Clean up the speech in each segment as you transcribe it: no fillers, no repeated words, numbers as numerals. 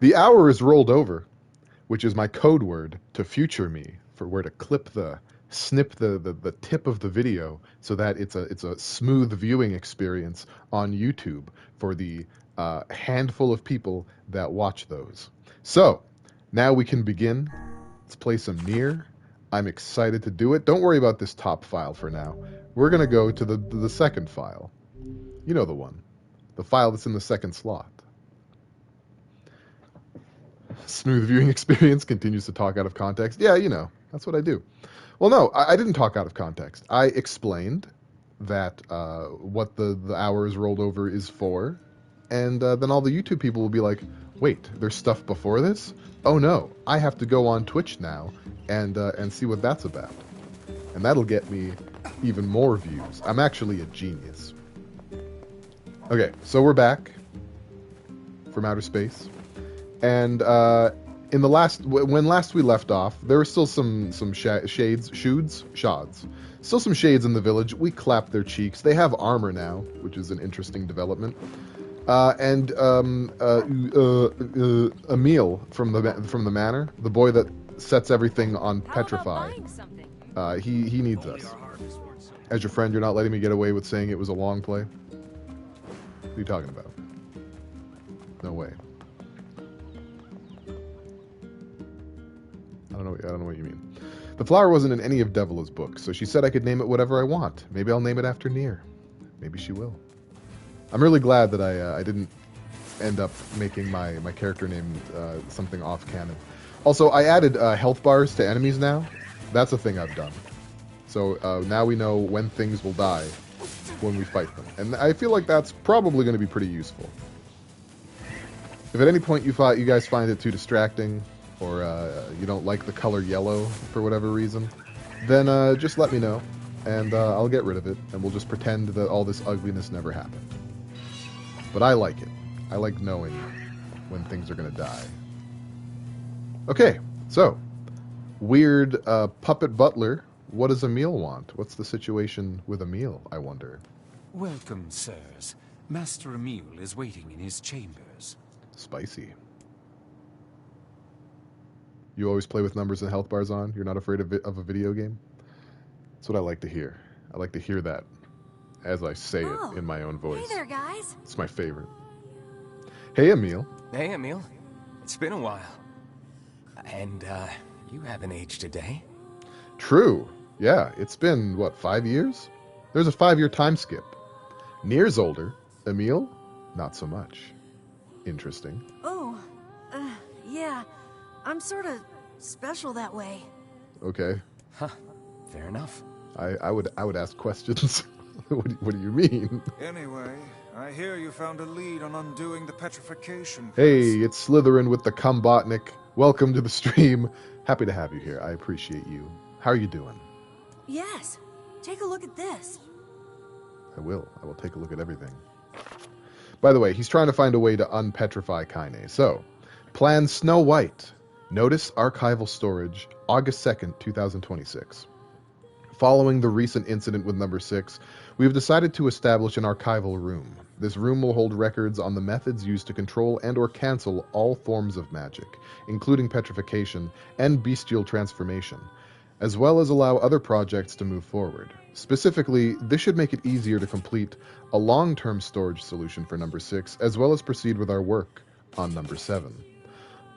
The hour is rolled over, which is my code word to future me for where to snip the tip of the video so that it's a smooth viewing experience on YouTube for the handful of people that watch those. So now we can begin. Let's play some NieR. I'm excited to do it. Don't worry about this top file for now. We're gonna go to the second file. You know the one. The file that's in the second slot. Smooth viewing experience, continues to talk out of context. Yeah, you know, that's what I do. Well, no, I didn't talk out of context. I explained that what the hour is rolled over is for, and then all the YouTube people will be like, wait, there's stuff before this? Oh no, I have to go on Twitch now and see what that's about. And that'll get me even more views. I'm actually a genius. Okay, so we're back from outer space. And in the when last we left off, there were still some shods. Still some shades in the village. We clapped their cheeks. They have armor now, which is an interesting development. Emil from the manor, the boy that sets everything on petrify. He needs us. As your friend, you're not letting me get away with saying it was a long play? What are you talking about? No way. I don't know what you mean. The flower wasn't in any of Devola's books, so she said I could name it whatever I want. Maybe I'll name it after NieR. Maybe she will. I'm really glad that I didn't end up making my character name something off-canon. Also, I added health bars to enemies now. That's a thing I've done. So now we know when things will die when we fight them. And I feel like that's probably going to be pretty useful. If at any point you guys find it too distracting, or you don't like the color yellow for whatever reason, then just let me know, and I'll get rid of it, and we'll just pretend that all this ugliness never happened. But I like it. I like knowing when things are going to die. Okay, so, weird puppet butler. What does Emil want? What's the situation with Emil, I wonder? Welcome, sirs. Master Emil is waiting in his chambers. Spicy. You always play with numbers and health bars on? You're not afraid of a video game? That's what I like to hear. I like to hear that as I say it in my own voice. Hey there, guys. It's my favorite. Hey, Emil. Hey, Emil. It's been a while. And, you haven't aged a day. True. Yeah, it's been, what, 5 years? There's a 5-year time skip. NieR's older. Emil, not so much. Interesting. Oh, yeah. I'm sort of special that way. Okay. Huh. Fair enough. I would ask questions. What do you mean? Anyway, I hear you found a lead on undoing the petrification curse. Hey, it's Slytherin with the Kumbotnik. Welcome to the stream. Happy to have you here. I appreciate you. How are you doing? Yes. Take a look at this. I will take a look at everything. By the way, he's trying to find a way to unpetrify Kaine. So, plan Snow White. Notice archival storage, August 2nd, 2026. Following the recent incident with number 6, we've decided to establish an archival room. This room will hold records on the methods used to control and or cancel all forms of magic, including petrification and bestial transformation, as well as allow other projects to move forward. Specifically, this should make it easier to complete a long-term storage solution for number 6, as well as proceed with our work on number 7.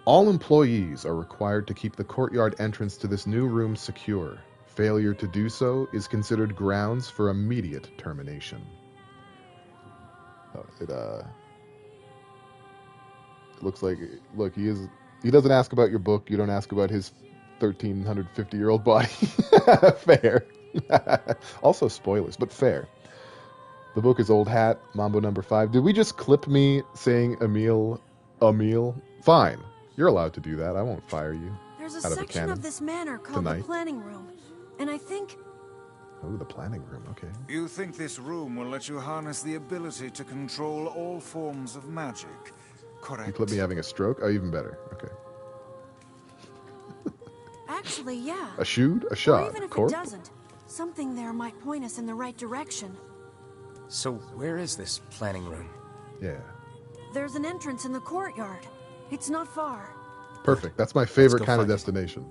All employees are required to keep the courtyard entrance to this new room secure. Failure to do so is considered grounds for immediate termination. It looks like, look, he doesn't ask about your book, you don't ask about his 1,350-year-old body. Fair. Also spoilers, but fair. The book is Old Hat, Mambo number 5. Did we just clip me saying Emil? Fine. You're allowed to do that. I won't fire you. There's a out of a section cannon of this manor called tonight. the planning room. And I think... Oh, the planning room, okay. You think this room will let you harness the ability to control all forms of magic, correct? You clip me having a stroke? Oh, even better. Okay. Actually, yeah. A shoot? A shot? Or even if Corp? it doesn't, something there might point us in the right direction. So, where is this planning room? Yeah. There's an entrance in the courtyard. It's not far. Perfect. That's my favorite go kind of find it. destination.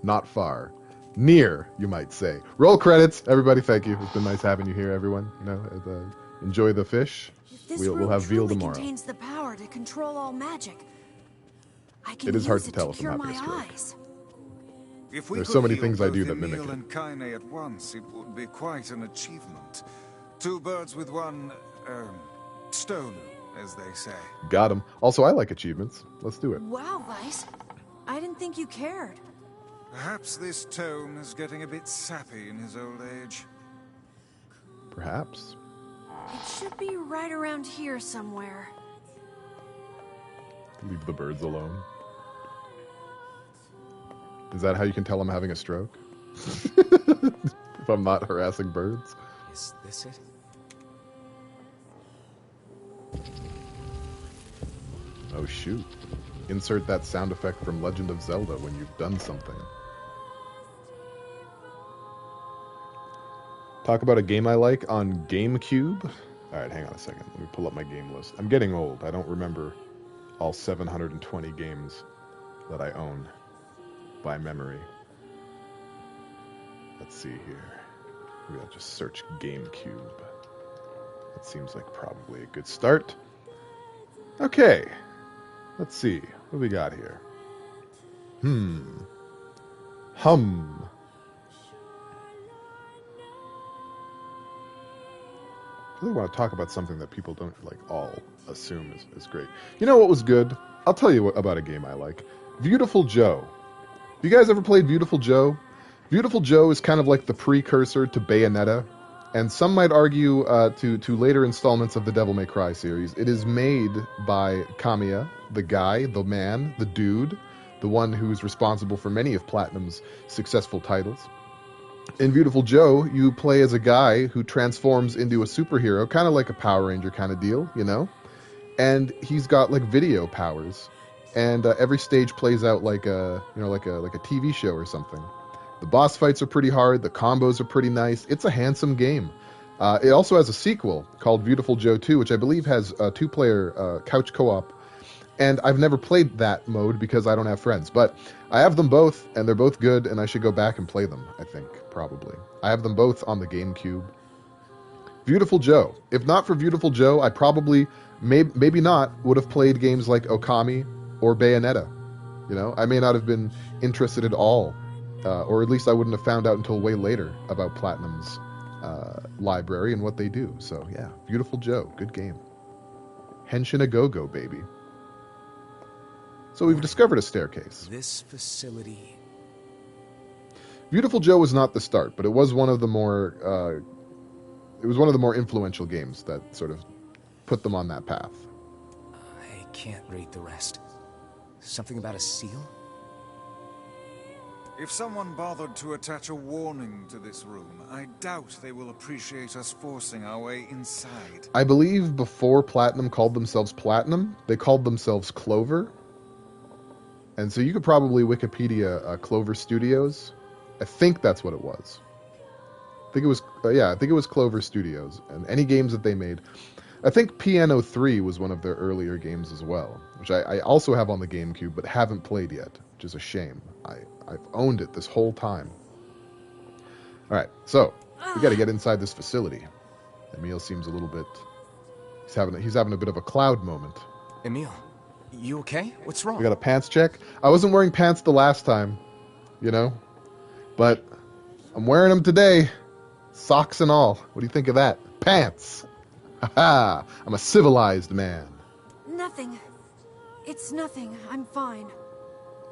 Not far. Near, you might say. Roll credits, everybody. Thank you. It's been nice having you here, everyone. You know, enjoy the fish. If this We'll room have veal truly tomorrow. contains the power to control all magic, I can It is use hard to it tell to if I'm cure having my a stroke. eyes. If we There's could so many heal things I both do that mimic Emil it. and Kaine at once, it would be quite an achievement. Two birds with one, stone, as they say. Got him. Also, I like achievements. Let's do it. Wow, Weiss. I didn't think you cared. Perhaps this tome is getting a bit sappy in his old age. Perhaps. It should be right around here somewhere. Leave the birds alone. Is that how you can tell I'm having a stroke? If I'm not harassing birds? Is this it? Oh shoot. Insert that sound effect from Legend of Zelda when you've done something. Talk about a game I like on GameCube. Alright, hang on a second. Let me pull up my game list. I'm getting old. I don't remember all 720 games that I own by memory. Let's see here. Maybe I'll just search GameCube. That seems like probably a good start. Okay. Let's see. What do we got here? Hum. I really want to talk about something that people don't all assume is great. You know what was good? I'll tell you about a game I like. Beautiful Joe. Have you guys ever played Beautiful Joe? Beautiful Joe is kind of like the precursor to Bayonetta, and some might argue to later installments of the Devil May Cry series. It is made by Kamiya, the guy, the man, the dude, the one who's responsible for many of Platinum's successful titles. In Beautiful Joe, you play as a guy who transforms into a superhero, kind of like a Power Ranger kind of deal, you know? And he's got video powers, and every stage plays out like a TV show or something. The boss fights are pretty hard, the combos are pretty nice. It's a handsome game. It also has a sequel called Beautiful Joe 2, which I believe has a 2-player couch co-op. And I've never played that mode because I don't have friends. But I have them both, and they're both good, and I should go back and play them, I think, probably. I have them both on the GameCube. Beautiful Joe. If not for Beautiful Joe, I probably, maybe not, would have played games like Okami or Bayonetta. You know, I may not have been interested at all, or at least I wouldn't have found out until way later about Platinum's library and what they do. So, yeah, Beautiful Joe. Good game. Henshin a Go-Go, baby. So we've discovered a staircase. This facility. Beautiful Joe was not the start, but it was one of the more influential games that sort of put them on that path. I can't read the rest. Something about a seal? If someone bothered to attach a warning to this room, I doubt they will appreciate us forcing our way inside. I believe before Platinum called themselves Platinum, they called themselves Clover. And so you could probably Wikipedia Clover Studios. I think that's what it was. I think it was Clover Studios. And any games that they made. I think Piano 3 was one of their earlier games as well, which I also have on the GameCube, but haven't played yet, which is a shame. I've owned it this whole time. All right, so we got to get inside this facility. Emil seems a little bit... He's having a bit of a cloud moment. Emil, you okay? What's wrong? We got a pants check. I wasn't wearing pants the last time, you know? But I'm wearing them today. Socks and all. What do you think of that? Pants! Ha-ha! I'm a civilized man. Nothing. It's nothing. I'm fine.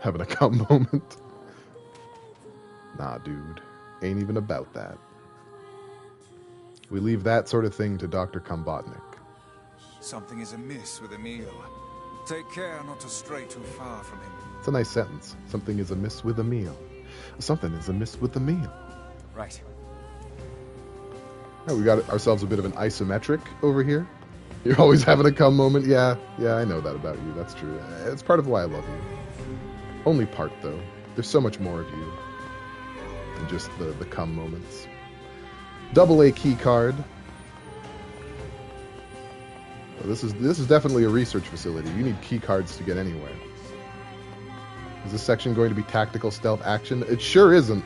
Having a cum moment. Nah, dude. Ain't even about that. We leave that sort of thing to Dr. Kumbotnik. Something is amiss with Emil. Take care not to stray too far from him. It's a nice sentence. Something is amiss with Emil. Something is amiss with Emil. Right. Right, we got ourselves a bit of an isometric over here. You're always having a cum moment. Yeah, I know that about you. That's true. It's part of why I love you. Only part, though. There's so much more of you than just the cum moments. AA key card. Well, this is definitely a research facility. You need key cards to get anywhere. Is this section going to be tactical stealth action? It sure isn't.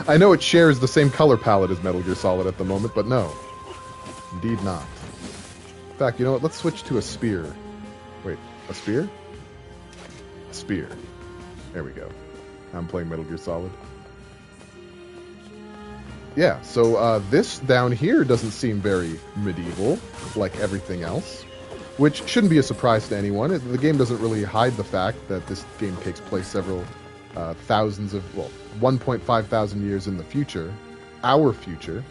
I know it shares the same color palette as Metal Gear Solid at the moment, but no. Indeed not. In fact, you know what? Let's switch to a spear. Wait, a spear? A spear. There we go. I'm playing Metal Gear Solid. Yeah, so this down here doesn't seem very medieval, like everything else. Which shouldn't be a surprise to anyone. The game doesn't really hide the fact that this game takes place several thousands of, well, 1.5 thousand years in the future. Our future.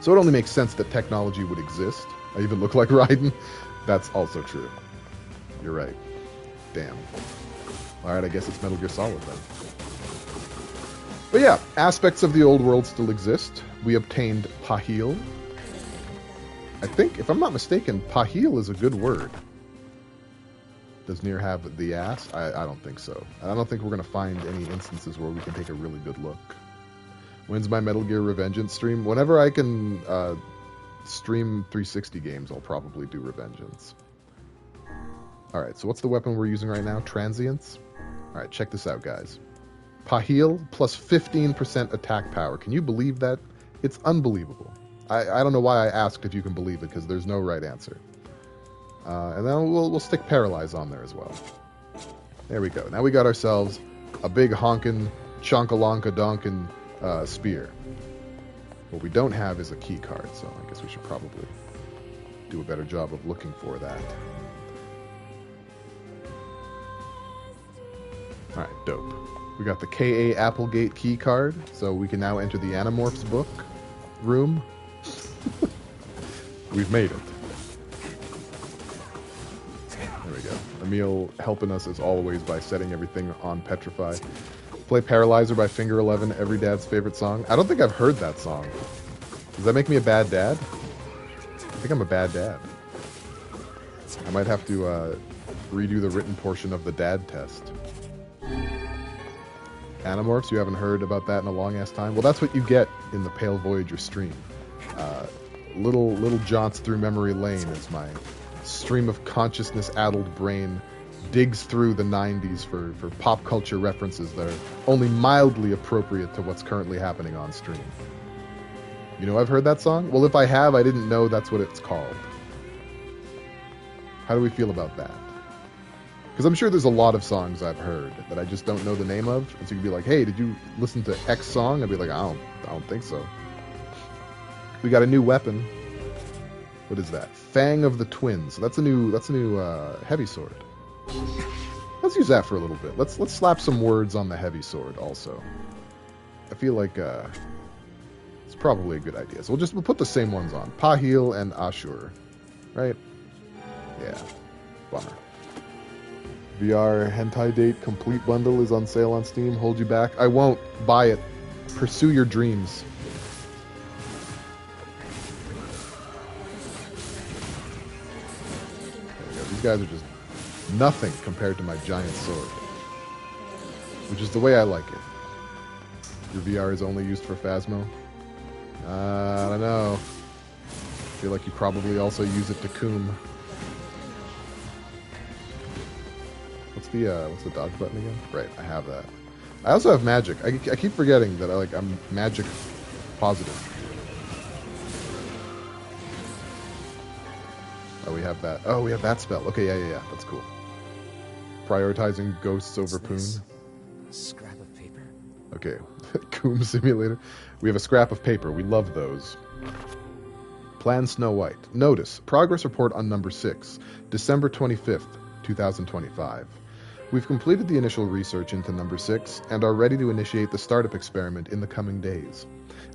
So it only makes sense that technology would exist. I even look like Raiden. That's also true. You're right. Damn. Alright, I guess it's Metal Gear Solid then. But yeah, aspects of the old world still exist. We obtained Pahil. I think, if I'm not mistaken, Pahil is a good word. Does NieR have the ass? I don't think so. I don't think we're going to find any instances where we can take a really good look. When's my Metal Gear Revengeance stream? Whenever I can stream 360 games, I'll probably do Revengeance. Alright, so what's the weapon we're using right now? Transients? Alright, check this out, guys. Pahil plus 15% attack power. Can you believe that? It's unbelievable. I don't know why I asked if you can believe it, because there's no right answer. And then we'll stick Paralyze on there as well. There we go. Now we got ourselves a big honkin', chonkalonka donkin' spear. What we don't have is a key card, so I guess we should probably do a better job of looking for that. Alright, dope. We got the K.A. Applegate key card, so we can now enter the Animorphs book room. We've made it. There we go. Emil helping us as always by setting everything on Petrify. Play Paralyzer by Finger 11, every dad's favorite song. I don't think I've heard that song. Does that make me a bad dad? I think I'm a bad dad. I might have to redo the written portion of the dad test. Animorphs, you haven't heard about that in a long-ass time? Well, that's what you get in the Pale Voyager stream. Little jaunts through memory lane as my stream of consciousness-addled brain digs through the 90s for pop culture references that are only mildly appropriate to what's currently happening on stream. You know I've heard that song? Well, if I have, I didn't know that's what it's called. How do we feel about that? Because I'm sure there's a lot of songs I've heard that I just don't know the name of. And so you can be like, hey, did you listen to X song? I'd be like, I don't think so. We got a new weapon. What is that? Fang of the Twins. So that's a new heavy sword. Let's use that for a little bit. Let's slap some words on the heavy sword also. I feel like it's probably a good idea. So we'll put the same ones on. Pahil and Ashur. Right? Yeah. Bummer. VR hentai date complete bundle is on sale on Steam. Hold you back. I won't buy it. Pursue your dreams. There we go. These guys are just nothing compared to my giant sword. Which is the way I like it. Your VR is only used for Phasmo? I don't know. I feel like you probably also use it to Coom. What's the dodge button again? Right, I have that. I also have magic. I keep forgetting that I'm magic positive. Oh, we have that. Oh, we have that spell. Okay, yeah. That's cool. Prioritizing ghosts over Poon. A scrap of paper. Okay, Coom Simulator. We have a scrap of paper. We love those. Plan Snow White. Notice, progress report on number 6, December 25th, 2025. We've completed the initial research into number 6 and are ready to initiate the startup experiment in the coming days.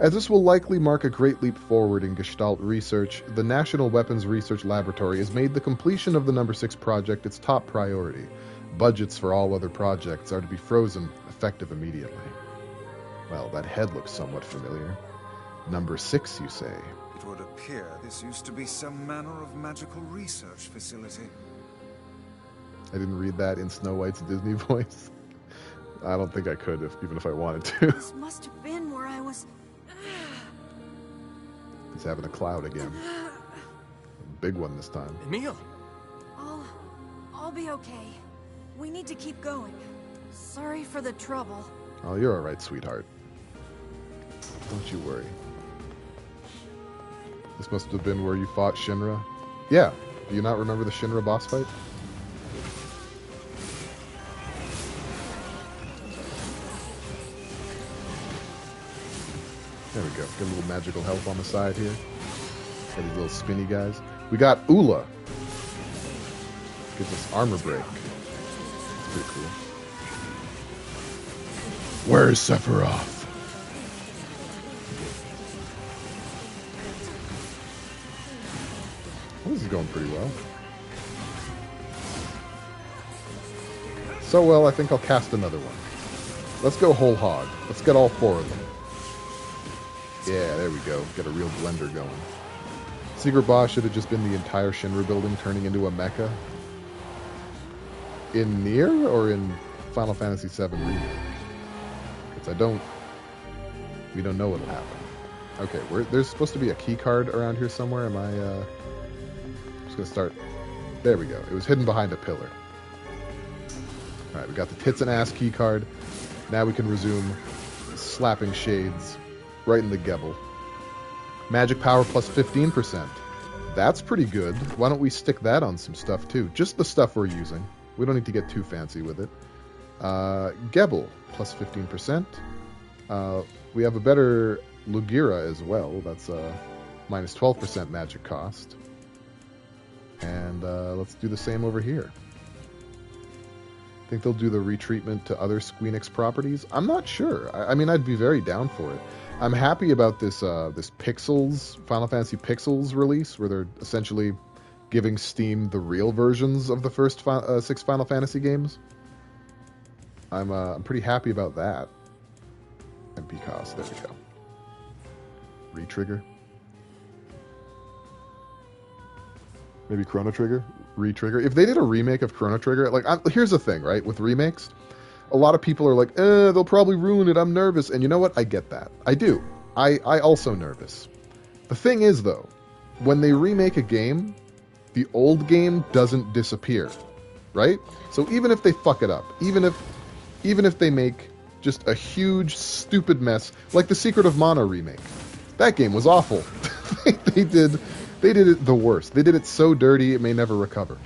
As this will likely mark a great leap forward in Gestalt research, the National Weapons Research Laboratory has made the completion of the number 6 project its top priority. Budgets for all other projects are to be frozen, effective immediately. Well, that head looks somewhat familiar. Number 6, you say? It would appear this used to be some manner of magical research facility. I didn't read that in Snow White's Disney voice. I don't think I could, even if I wanted to. This must have been where I was. He's having a cloud again. A big one this time. Emil! I'll be okay. We need to keep going. Sorry for the trouble. Oh, you're alright, sweetheart. Don't you worry. This must have been where you fought Shinra. Yeah. Do you not remember the Shinra boss fight? There we go. Get a little magical health on the side here. Got these little spinny guys. We got Ula. Gives us armor break. That's pretty cool. Where's Sephiroth? Well, this is going pretty well. So well, I think I'll cast another one. Let's go whole hog. Let's get all 4 of them. Yeah, there we go. Get a real blender going. Secret boss should have just been the entire Shinra building turning into a mecha. In NieR or in Final Fantasy VII Remake? Because we don't know what'll happen. Okay, there's supposed to be a key card around here somewhere. Am I, just gonna start. There we go. It was hidden behind a pillar. Alright, we got the tits and ass key card. Now we can resume slapping shades right in the gebble. Magic power plus 15%. That's pretty good. Why don't we stick that on some stuff too? Just the stuff we're using. We don't need to get too fancy with it. Gebble plus 15%. We have a better Lugira as well. That's minus 12% magic cost. And let's do the same over here. Think they'll do the retreatment to other Squeenix properties? I'm not sure. I mean, I'd be very down for it. I'm happy about this this Pixels, Final Fantasy Pixels release, where they're essentially giving Steam the real versions of the first 6 Final Fantasy games. I'm pretty happy about that. MP cost, there we go. Retrigger. Maybe Chrono Trigger? Re-trigger. If they did a remake of Chrono Trigger, like, here's the thing, right? With remakes, a lot of people are like, they'll probably ruin it, I'm nervous. And you know what? I get that. I do. I also nervous. The thing is, though, when they remake a game, the old game doesn't disappear, right? So even if they fuck it up, even if they make just a huge, stupid mess, like the Secret of Mana remake, that game was awful. They did it the worst. They did it so dirty it may never recover.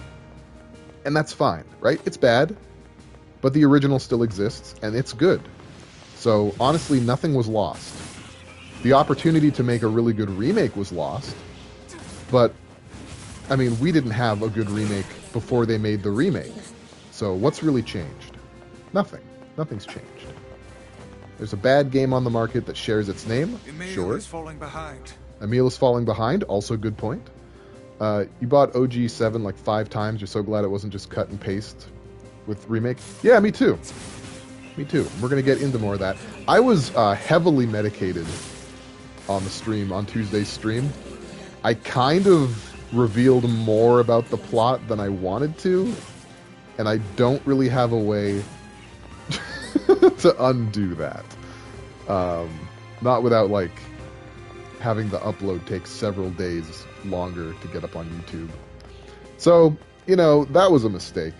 And that's fine, right? It's bad, but the original still exists, and it's good. So, honestly, nothing was lost. The opportunity to make a really good remake was lost, but, I mean, we didn't have a good remake before they made the remake. So, what's really changed? Nothing. Nothing's changed. There's a bad game on the market that shares its name. Emil is falling behind. Emil is falling behind. Also good point. You bought OG7 like 5 times. You're so glad it wasn't just cut and paste with remake. Yeah, me too. Me too. We're going to get into more of that. I was heavily medicated on the stream, on Tuesday's stream. I kind of revealed more about the plot than I wanted to, and I don't really have a way to undo that. Not without, like, having the upload take several days longer to get up on YouTube. So, you know, that was a mistake.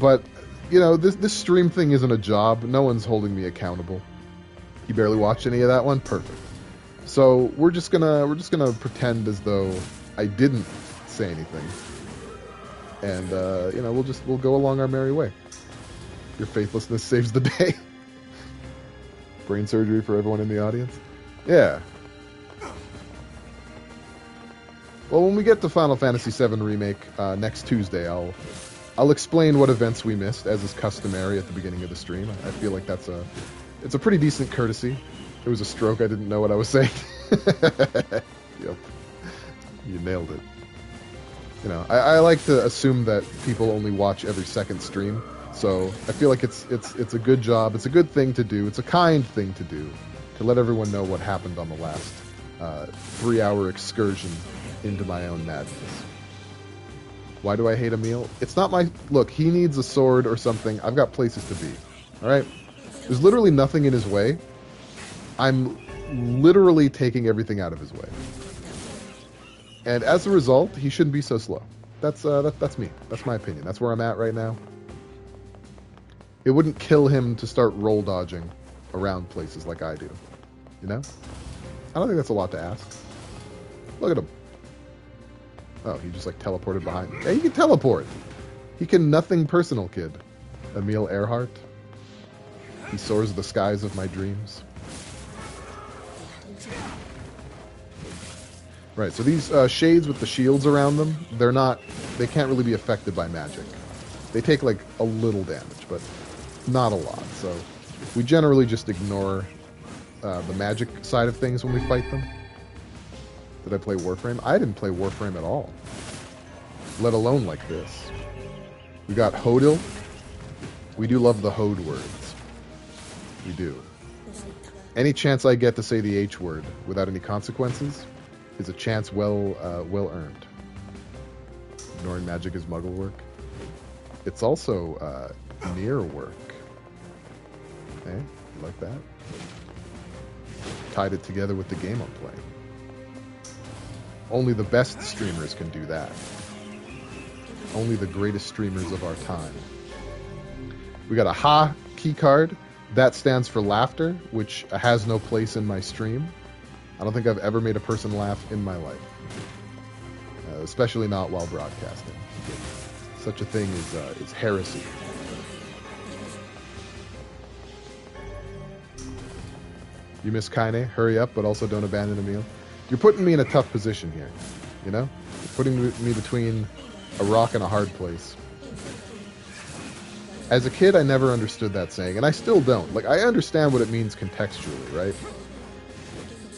But, you know, this stream thing isn't a job. No one's holding me accountable. You barely watched any of that one? Perfect. So we're just gonna pretend as though I didn't say anything. And you know, we'll go along our merry way. Your faithlessness saves the day. Brain surgery for everyone in the audience? Yeah. Well, when we get to Final Fantasy VII Remake next Tuesday, I'll explain what events we missed, as is customary at the beginning of the stream. I feel like it's a pretty decent courtesy. It was a stroke. I didn't know what I was saying. Yep. You nailed it. You know, I like to assume that people only watch every second stream, so I feel like it's a good job. It's a good thing to do. It's a kind thing to do, to let everyone know what happened on the last 3-hour excursion into my own madness. Why do I hate Emil? It's not my... Look, he needs a sword or something. I've got places to be. Alright? There's literally nothing in his way. I'm literally taking everything out of his way. And as a result, he shouldn't be so slow. That's me. That's my opinion. That's where I'm at right now. It wouldn't kill him to start roll dodging around places like I do. You know? I don't think that's a lot to ask. Look at him. Oh, he just like teleported behind me. Yeah, he can teleport. He can nothing personal, kid. Emil Earhart. He soars the skies of my dreams. Right, so these shades with the shields around them, they can't really be affected by magic. They take like a little damage, but not a lot. So we generally just ignore the magic side of things when we fight them. Did I play Warframe? I didn't play Warframe at all. Let alone like this. We got Hodil. We do love the Hode words. We do. Any chance I get to say the H word without any consequences is a chance well earned. Ignoring magic is muggle work. It's also NieR work. Okay, you like that? Tied it together with the game I'm playing. Only the best streamers can do that. Only the greatest streamers of our time. We got a Ha key card. That stands for laughter, which has no place in my stream. I don't think I've ever made a person laugh in my life. Especially not while broadcasting. Such a thing is heresy. You miss Kaine, hurry up, but also don't abandon Emil. You're putting me in a tough position here, you know? You're putting me between a rock and a hard place. As a kid, I never understood that saying, and I still don't. Like, I understand what it means contextually, right?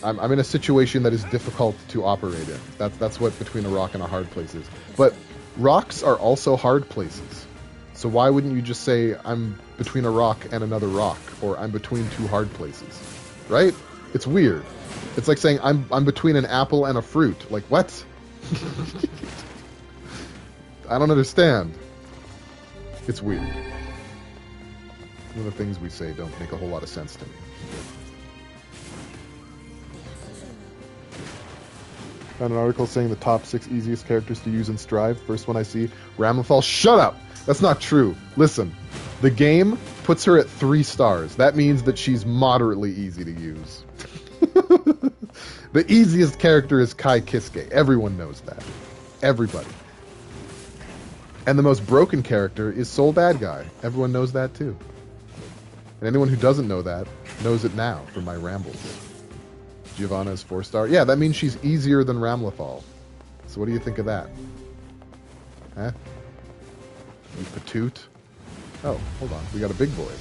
I'm in a situation that is difficult to operate in. That's what between a rock and a hard place is. But rocks are also hard places. So why wouldn't you just say, I'm between a rock and another rock, or I'm between two hard places, right? It's weird. It's like saying, I'm between an apple and a fruit. Like, what? I don't understand. It's weird. Some of the things we say don't make a whole lot of sense to me. Found an article saying the top 6 easiest characters to use in Strive. First one I see, Ramlethal. Shut up! That's not true. Listen, the game puts her at 3 stars. That means that she's moderately easy to use. The easiest character is Kai Kiske. Everyone knows that. Everybody. And the most broken character is Soul Bad Guy. Everyone knows that too. And anyone who doesn't know that knows it now from my rambles. Giovanna is 4-star. Yeah, that means she's easier than Ramlethal. So what do you think of that? Huh? You patoot? Oh, hold on. We got a big boy.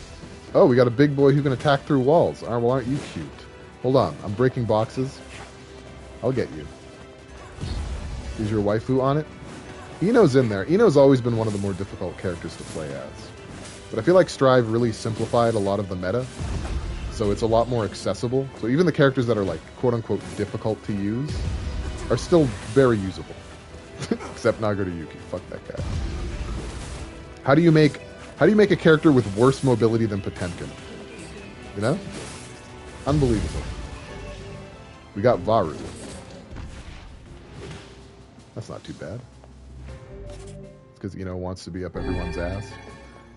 Oh, we got a big boy who can attack through walls. Oh, well, aren't you cute? Hold on. I'm breaking boxes. I'll get you. Is your waifu on it? Ino's in there. Ino's always been one of the more difficult characters to play as. But I feel like Strive really simplified a lot of the meta. So it's a lot more accessible. So even the characters that are like quote-unquote difficult to use are still very usable. Except Nagoriyuki. Fuck that guy. How do you make a character with worse mobility than Potemkin? You know? Unbelievable. We got Varu. That's not too bad. It's because Ino wants to be up everyone's ass.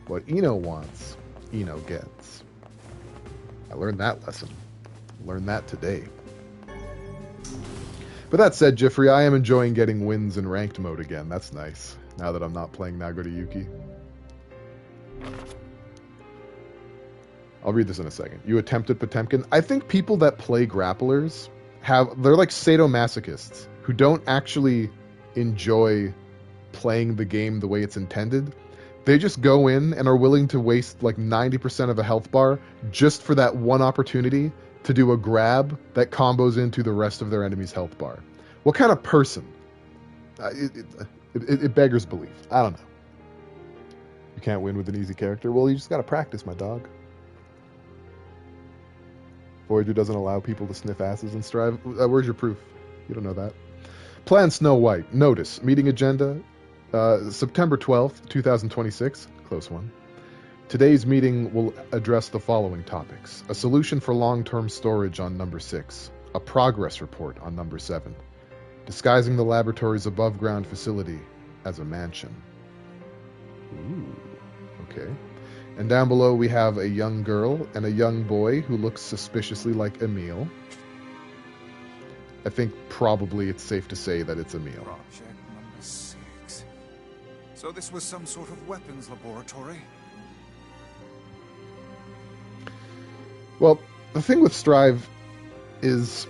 What Ino wants, Ino gets. I learned that lesson. Learned that today. But that said, Jeffrey, I am enjoying getting wins in ranked mode again. That's nice. Now that I'm not playing Nagoriyuki. I'll read this in a second. You attempted Potemkin. I think people that play grapplers they're like sadomasochists who don't actually enjoy playing the game the way it's intended. They just go in and are willing to waste like 90% of a health bar just for that one opportunity to do a grab that combos into the rest of their enemy's health bar. What kind of person? It beggars belief. I don't know. You can't win with an easy character. Well, you just gotta practice, my dog. Voyager doesn't allow people to sniff asses and Strive. Where's your proof? You don't know that. Plan Snow White. Notice. Meeting agenda. September 12th, 2026. Close one. Today's meeting will address the following topics. A solution for long-term storage on number 6. A progress report on number 7. Disguising the laboratory's above-ground facility as a mansion. Ooh. Okay. And down below we have a young girl and a young boy who looks suspiciously like Emil. I think probably it's safe to say that it's Emil. Project number 6. So this was some sort of weapons laboratory? Well, the thing with Strive is,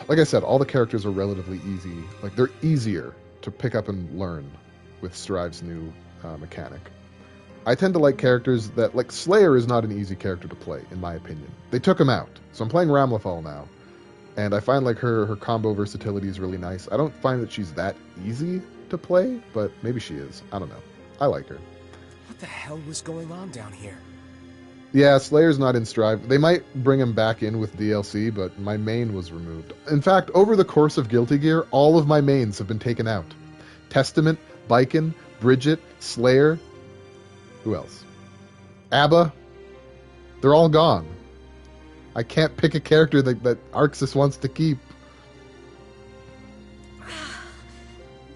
like I said, all the characters are relatively easy. Like, they're easier to pick up and learn with Strive's new mechanic. I tend to like characters that, like, Slayer is not an easy character to play, in my opinion. They took him out. So I'm playing Ramlethal now. And I find, like, her combo versatility is really nice. I don't find that she's that easy to play, but maybe she is. I don't know. I like her. What the hell was going on down here? Yeah, Slayer's not in Strive. They might bring him back in with DLC, but my main was removed. In fact, over the course of Guilty Gear, all of my mains have been taken out. Testament, Biken, Bridget, Slayer. Who else? Abba. They're all gone. I can't pick a character that Arxis wants to keep.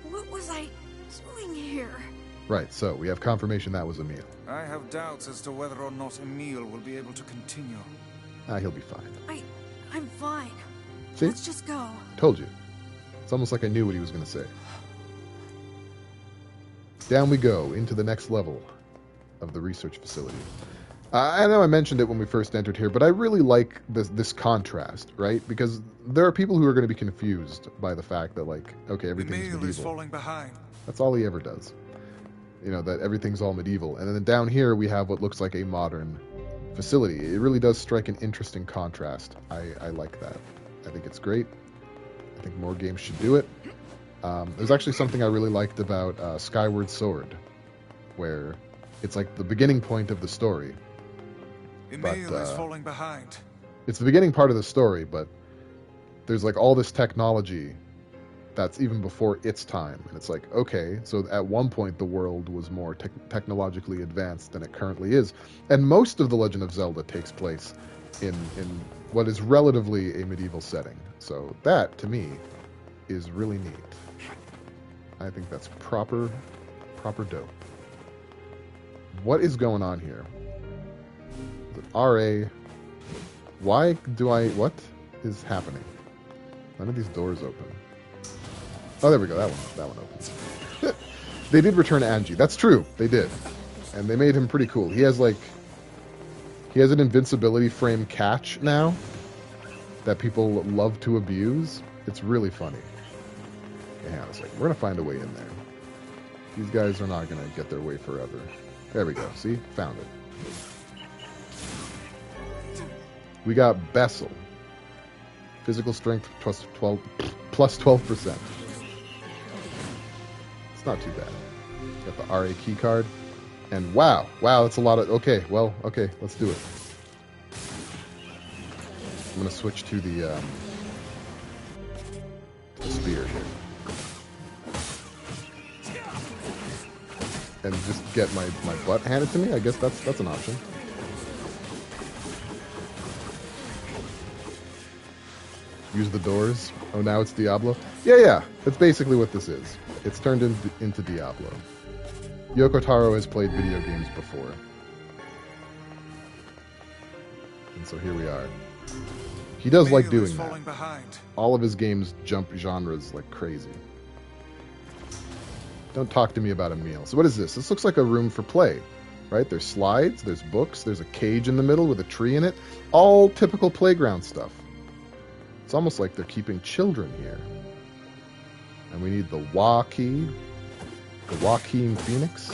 What was I doing here? Right, so we have confirmation that was Emil. I have doubts as to whether or not Emil will be able to continue. He'll be fine. I'm fine. See? Let's just go. Told you. It's almost like I knew what he was going to say. Down we go, into the next level of the research facility. I know I mentioned it when we first entered here, but I really like this contrast, right? Because there are people who are going to be confused by the fact that, like, okay, everything's Emil medieval. is falling behind. That's all he ever does. You know, that everything's all medieval. And then down here we have what looks like a modern facility. It really does strike an interesting contrast. I like that. I think it's great. I think more games should do it. There's actually something I really liked about Skyward Sword, where it's like the beginning point of the story. Emil is falling behind. It's the beginning part of the story, but there's like all this technology that's even before its time. And it's like, okay, so at one point the world was more technologically advanced than it currently is. And most of The Legend of Zelda takes place in what is relatively a medieval setting. So that, to me, is really neat. I think that's proper dope. What is going on here? The RA. Why do I... What is happening? None of these doors open. Oh, there we go. That one opens. They did return Angie. That's true. They did. And they made him pretty cool. He has, like... He has an invincibility frame catch now that people love to abuse. It's really funny. Okay, hang on a second. We're going to find a way in there. These guys are not going to get their way forever. There we go. See? Found it. We got Bessel. Physical strength plus 12%. It's not too bad. Got the RA key card. And wow, that's a lot of... Okay, let's do it. I'm going to switch to the spear here. And just get my butt handed to me? I guess that's an option. Use the doors. Oh, now it's Diablo? Yeah. That's basically what this is. It's turned into Diablo. Yoko Taro has played video games before. And so here we are. He does like doing that. All of his games jump genres like crazy. Don't talk to me about a meal. So what is this? This looks like a room for play, right? There's slides, there's books, there's a cage in the middle with a tree in it. All typical playground stuff. It's almost like they're keeping children here. And we need the Wa key. The Joaquin Phoenix.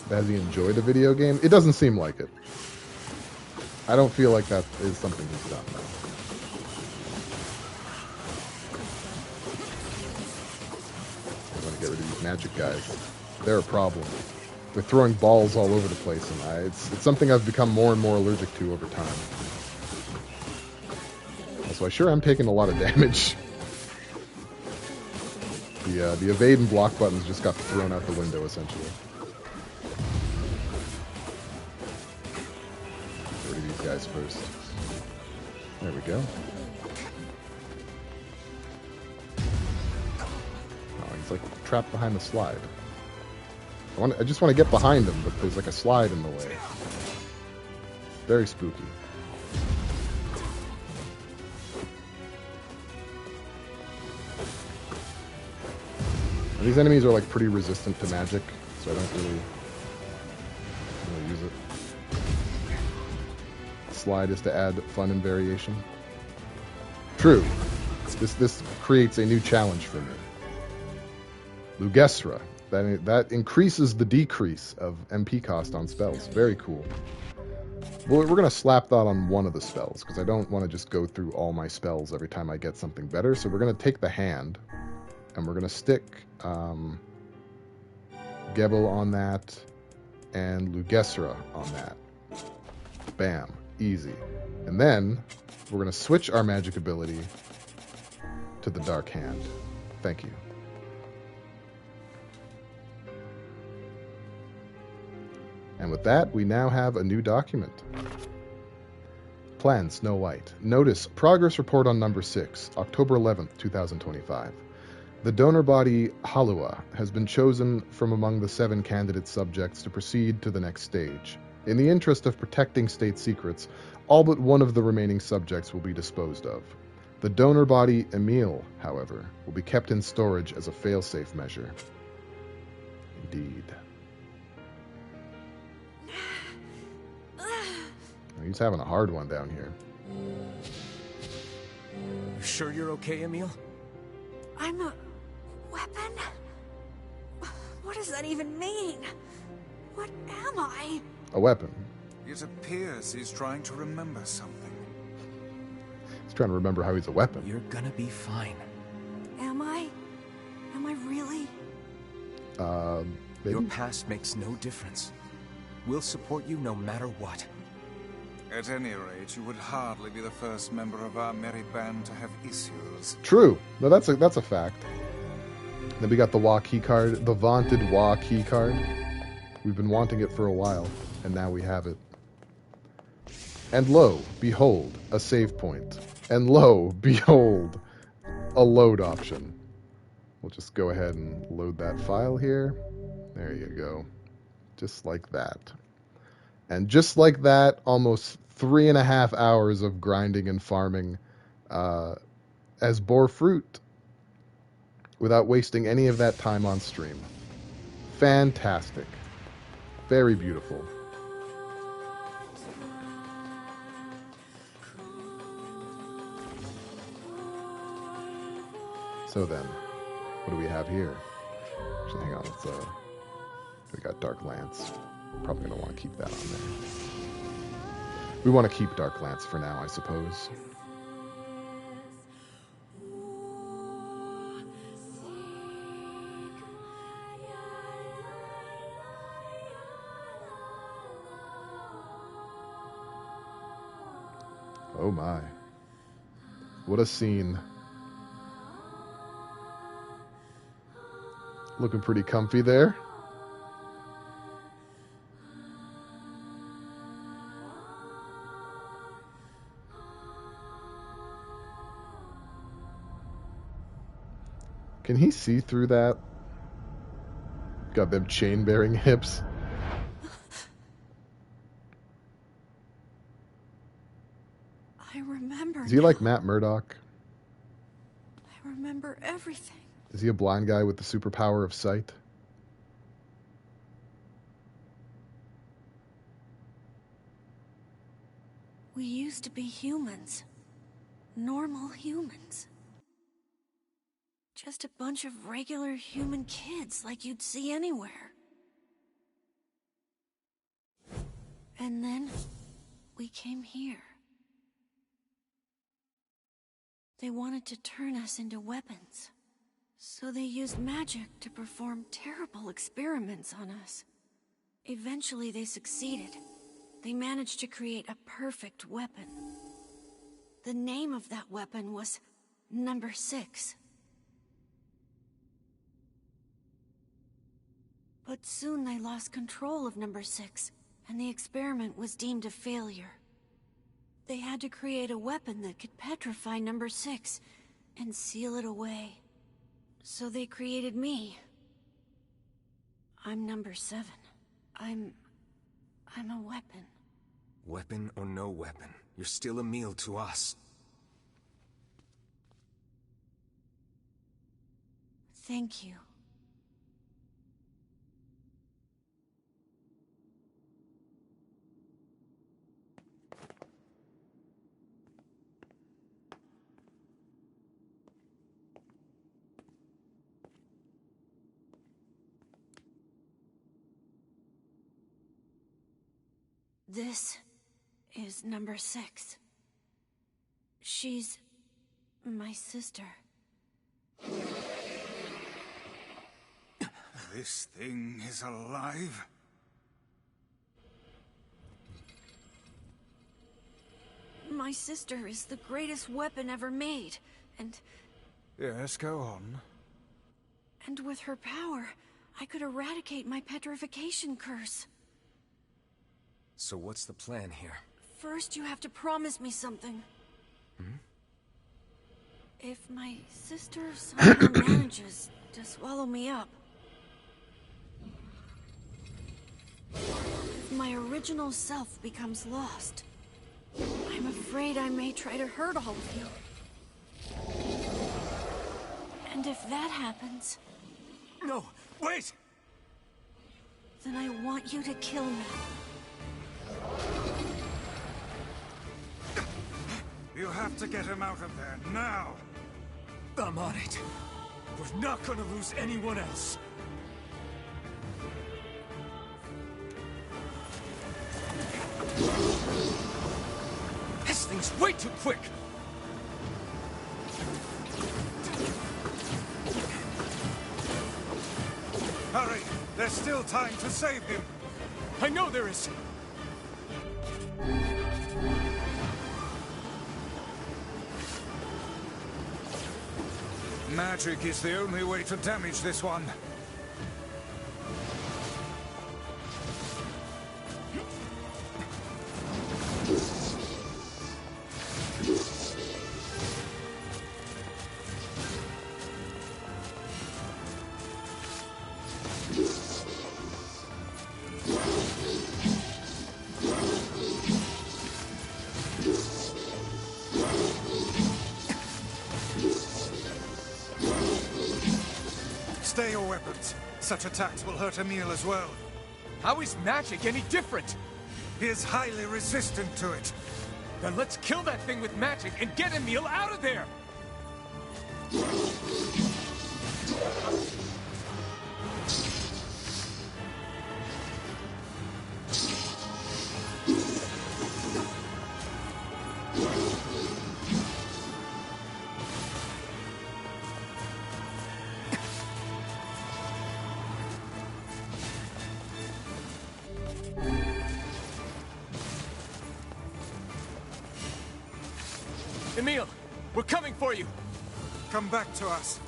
Has he enjoyed a video game? It doesn't seem like it. I don't feel like that is something he's done, though. I want to get rid of these magic guys. They're a problem. They're throwing balls all over the place, and it's something I've become more and more allergic to over time. So I sure am taking a lot of damage. The evade and block buttons just got thrown out the window, essentially. Get rid of these guys first. There we go. Oh, It's like trapped behind the slide. I just want to get behind him, but there's like a slide in the way. Very spooky. And these enemies are like pretty resistant to magic, so I don't really use it. Slide is to add fun and variation. True. This creates a new challenge for me. Lugesra. That increases the decrease of MP cost on spells. Very cool. Well, we're going to slap that on one of the spells, because I don't want to just go through all my spells every time I get something better. So we're going to take the hand, and we're going to stick Gebel on that, and Lugesra on that. Bam. Easy. And then we're going to switch our magic ability to the Dark Hand. Thank you. And with that, we now have a new document. Plan Snow White. Notice, progress report on number 6, October 11th, 2025. The donor body, Halua, has been chosen from among the 7 candidate subjects to proceed to the next stage. In the interest of protecting state secrets, all but one of the remaining subjects will be disposed of. The donor body, Emil, however, will be kept in storage as a fail-safe measure. Indeed. He's having a hard one down here. You sure you're okay, Emil? I'm a weapon? What does that even mean? What am I? A weapon. It appears he's trying to remember something. He's trying to remember how he's a weapon. You're gonna be fine. Am I? Am I really? Maybe? Your past makes no difference. We'll support you no matter what. At any rate, you would hardly be the first member of our merry band to have issues. True. No, that's a fact. Then we got the WA key card, the vaunted WA key card. We've been wanting it for a while, and now we have it. And lo, behold, a save point. And lo, behold, a load option. We'll just go ahead and load that file here. There you go. Just like that. And just like that, almost 3.5 hours of grinding and farming as bore fruit without wasting any of that time on stream. Fantastic. Very beautiful. So then, what do we have here? Actually, hang on, we got Dark Lance. Probably going to want to keep that on there. We want to keep Dark Lance for now, I suppose. Oh my. What a scene. Looking pretty comfy there. Can he see through that? Got them chain-bearing hips. I remember. Is he like Matt Murdock? I remember everything. Is he a blind guy with the superpower of sight? We used to be humans. Normal humans. Just a bunch of regular human kids like you'd see anywhere. And then, we came here. They wanted to turn us into weapons. So they used magic to perform terrible experiments on us. Eventually they succeeded. They managed to create a perfect weapon. The name of that weapon was Number 6. But soon they lost control of Number 6, and the experiment was deemed a failure. They had to create a weapon that could petrify Number 6 and seal it away. So they created me. I'm number 7. I'm a weapon. Weapon or no weapon, you're still a meal to us. Thank you. This is number 6. She's my sister. This thing is alive? My sister is the greatest weapon ever made, and Yes, go on. with her power, I could eradicate my petrification curse. So what's the plan here? First, you have to promise me something. If my sister somehow manages to swallow me up, if my original self becomes lost, I'm afraid I may try to hurt all of you. And if that happens, No, wait! then I want you to kill me. You have to get him out of there, now! I'm on it. We're not gonna lose anyone else. This thing's way too quick! Hurry! There's still time to save him! I know there is! Magic is the only way to damage this one. Stay your weapons. Such attacks will hurt Emil as well. How is magic any different? He is highly resistant to it. Then let's kill that thing with magic and get Emil out of there! Emil, we're coming for you! Come back to us.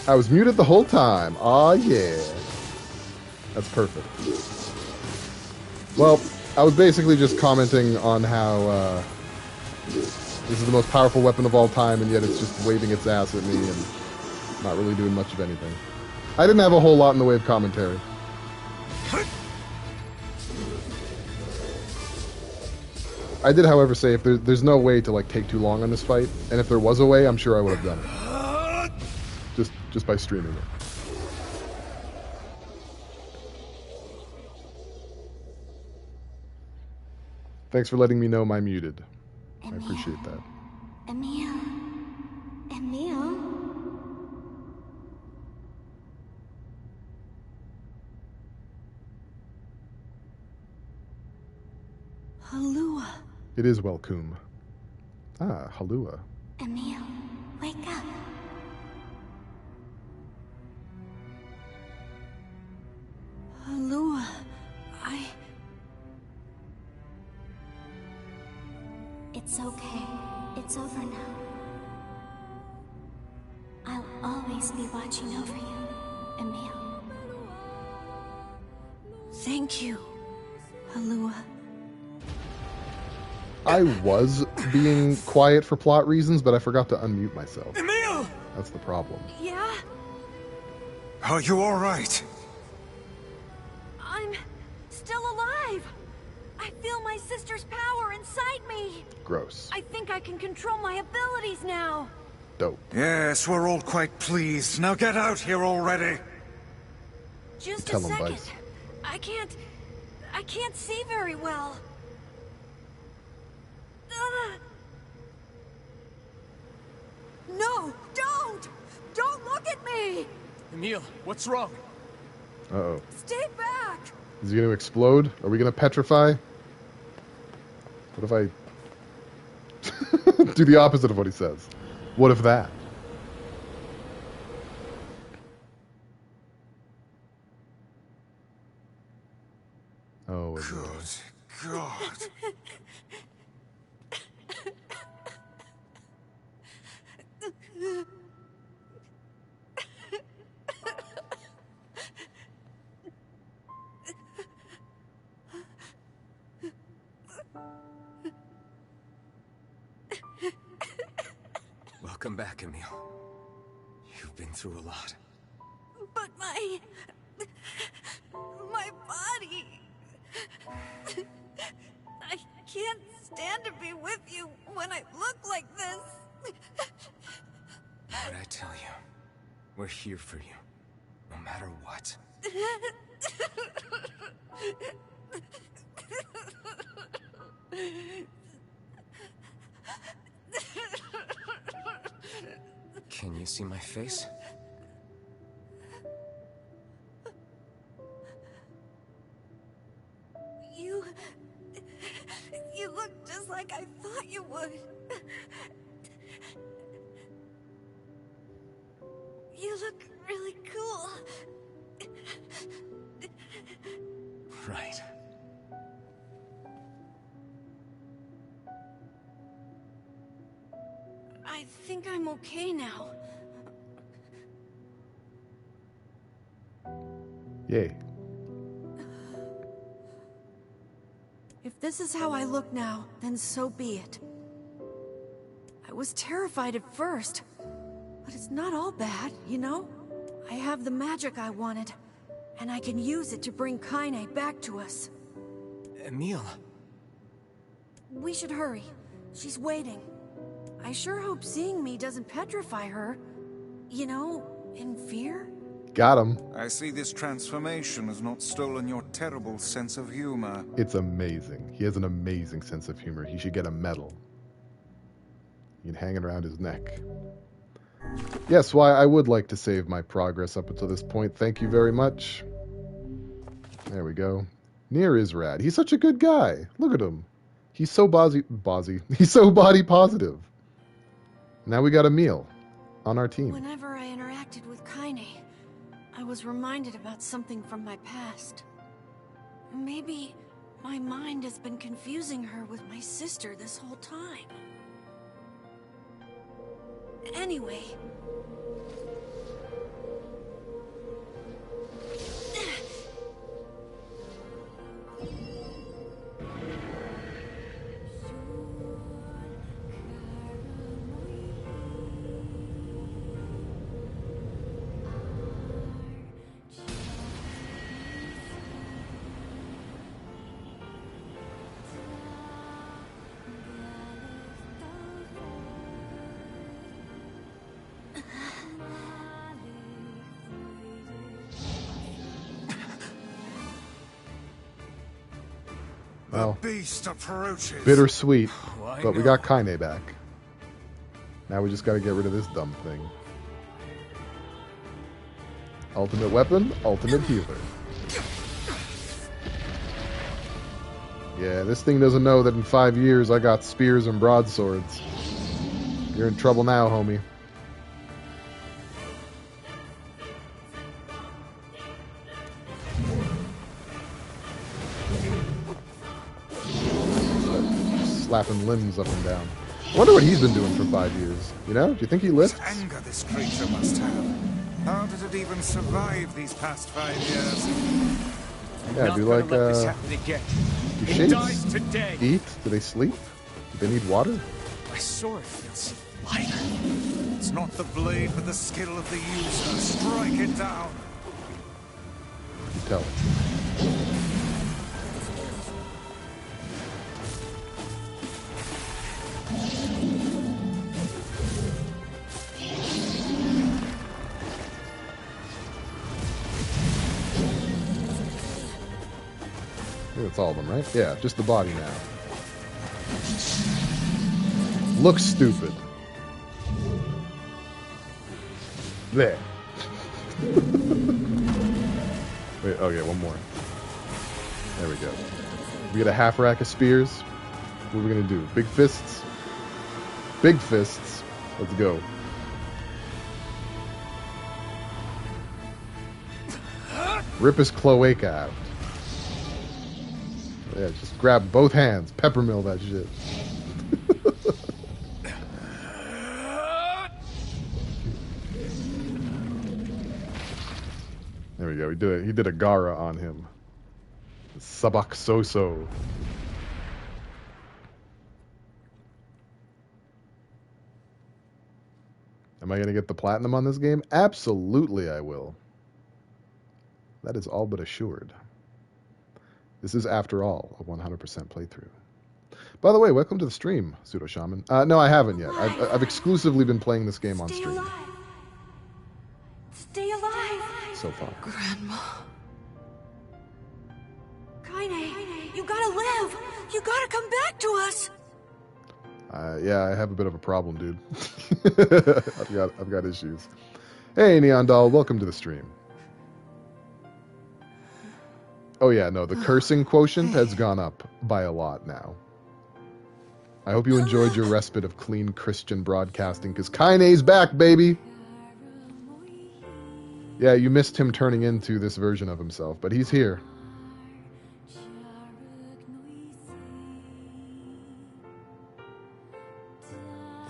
I was muted the whole time. Aw, yeah. That's perfect. Well, I was basically just commenting on how this is the most powerful weapon of all time, and yet it's just waving its ass at me and not really doing much of anything. I didn't have a whole lot in the way of commentary. I did, however, say if there's no way to like take too long on this fight, and if there was a way, I'm sure I would have done it. Just by streaming it. Thanks for letting me know my muted. I appreciate that. Emil. Halua. It is welcome. Ah, Halua. Emil, wake up. Halua, It's okay. It's over now. I'll always be watching over you, Emil. Thank you, Halua. I was being quiet for plot reasons, but I forgot to unmute myself. Emil! That's the problem. Yeah? Are you all right? I'm still alive! I feel my sister's power inside me! Gross. I think I can control my abilities now! Dope. Yes, we're all quite pleased. Now get out here already. Just Tell a him, second. Weiss. I can't see very well. No, don't! Don't look at me! Emil, what's wrong? Uh-oh. Stay back! Is he going to explode? Are we going to petrify? What if I do the opposite of what he says? What if that? Oh, it will. Good God. Welcome back, Emil. You've been through a lot. But my body... I can't stand to be with you when I look like this. What'd I tell you? We're here for you, no matter what. Can you see my face? You look just like I thought you would. You look really cool. Right. I think I'm okay now. Yay. If this is how I look now, then so be it. I was terrified at first, but it's not all bad, you know? I have the magic I wanted, and I can use it to bring Kaine back to us. Emil. We should hurry. She's waiting. I sure hope seeing me doesn't petrify her. You know, in fear? Got him. I see this transformation has not stolen your terrible sense of humor. It's amazing. He has an amazing sense of humor. He should get a medal. You can hang it around his neck. Yes, why I would like to save my progress up until this point. Thank you very much. There we go. NieR is rad. He's such a good guy. Look at him. He's so He's so body positive. Now we got Emil on our team. Whenever I interacted with Kaine, I was reminded about something from my past. Maybe my mind has been confusing her with my sister this whole time. Anyway... Well, The beast approaches. bittersweet, Why but we no? got Kaine back. Now we just gotta get rid of this dumb thing. Ultimate weapon, ultimate healer. Yeah, this thing doesn't know that in 5 years I got spears and broadswords. You're in trouble now, homie. Slapping limbs up and down. I wonder what he's been doing for 5 years. You know? Do you think he lifts? What anger this creature must have. How did it even survive these past 5 years? Yeah, do like, do shapes today. eat? Do they sleep? Do they need water? My sword feels lighter. It's not the blade, but the skill of the user. Strike it down. You tell it. I think that's all of them, right? Yeah, just the body now. Looks stupid. There. Wait, okay, one more. There we go. We get a half rack of spears. What are we gonna do? Big fists? Big fists. Let's go. Rip his cloaca out. Yeah, just grab both hands. Peppermill that shit. There we go. He did a Gara on him. Sabak Soso. Am I going to get the platinum on this game? Absolutely I will. That is all but assured. This is, after all, a 100% playthrough. By the way, welcome to the stream, Pseudo Shaman. No, I haven't yet. I've exclusively been playing this game on stream. Alive. Stay alive. So far. Grandma. Kaine, you gotta live. You gotta come back to us. Yeah, I have a bit of a problem, dude. I've got issues. Hey, Neon Doll, welcome to the stream. Oh yeah, no, the cursing quotient has gone up by a lot now. I hope you enjoyed your respite of clean Christian broadcasting, because Kaine's back, baby! Yeah, you missed him turning into this version of himself, but he's here.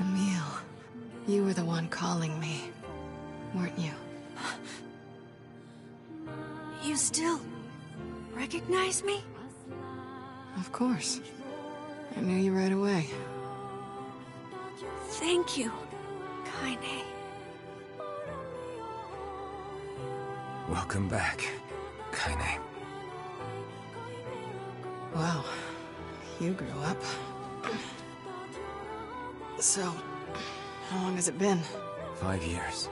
Emil, you were the one calling me, weren't you? You still recognize me? Of course. I knew you right away. Thank you, Kaine. Welcome back, Kaine. Wow, you grew up. So, how long has it been? 5 years.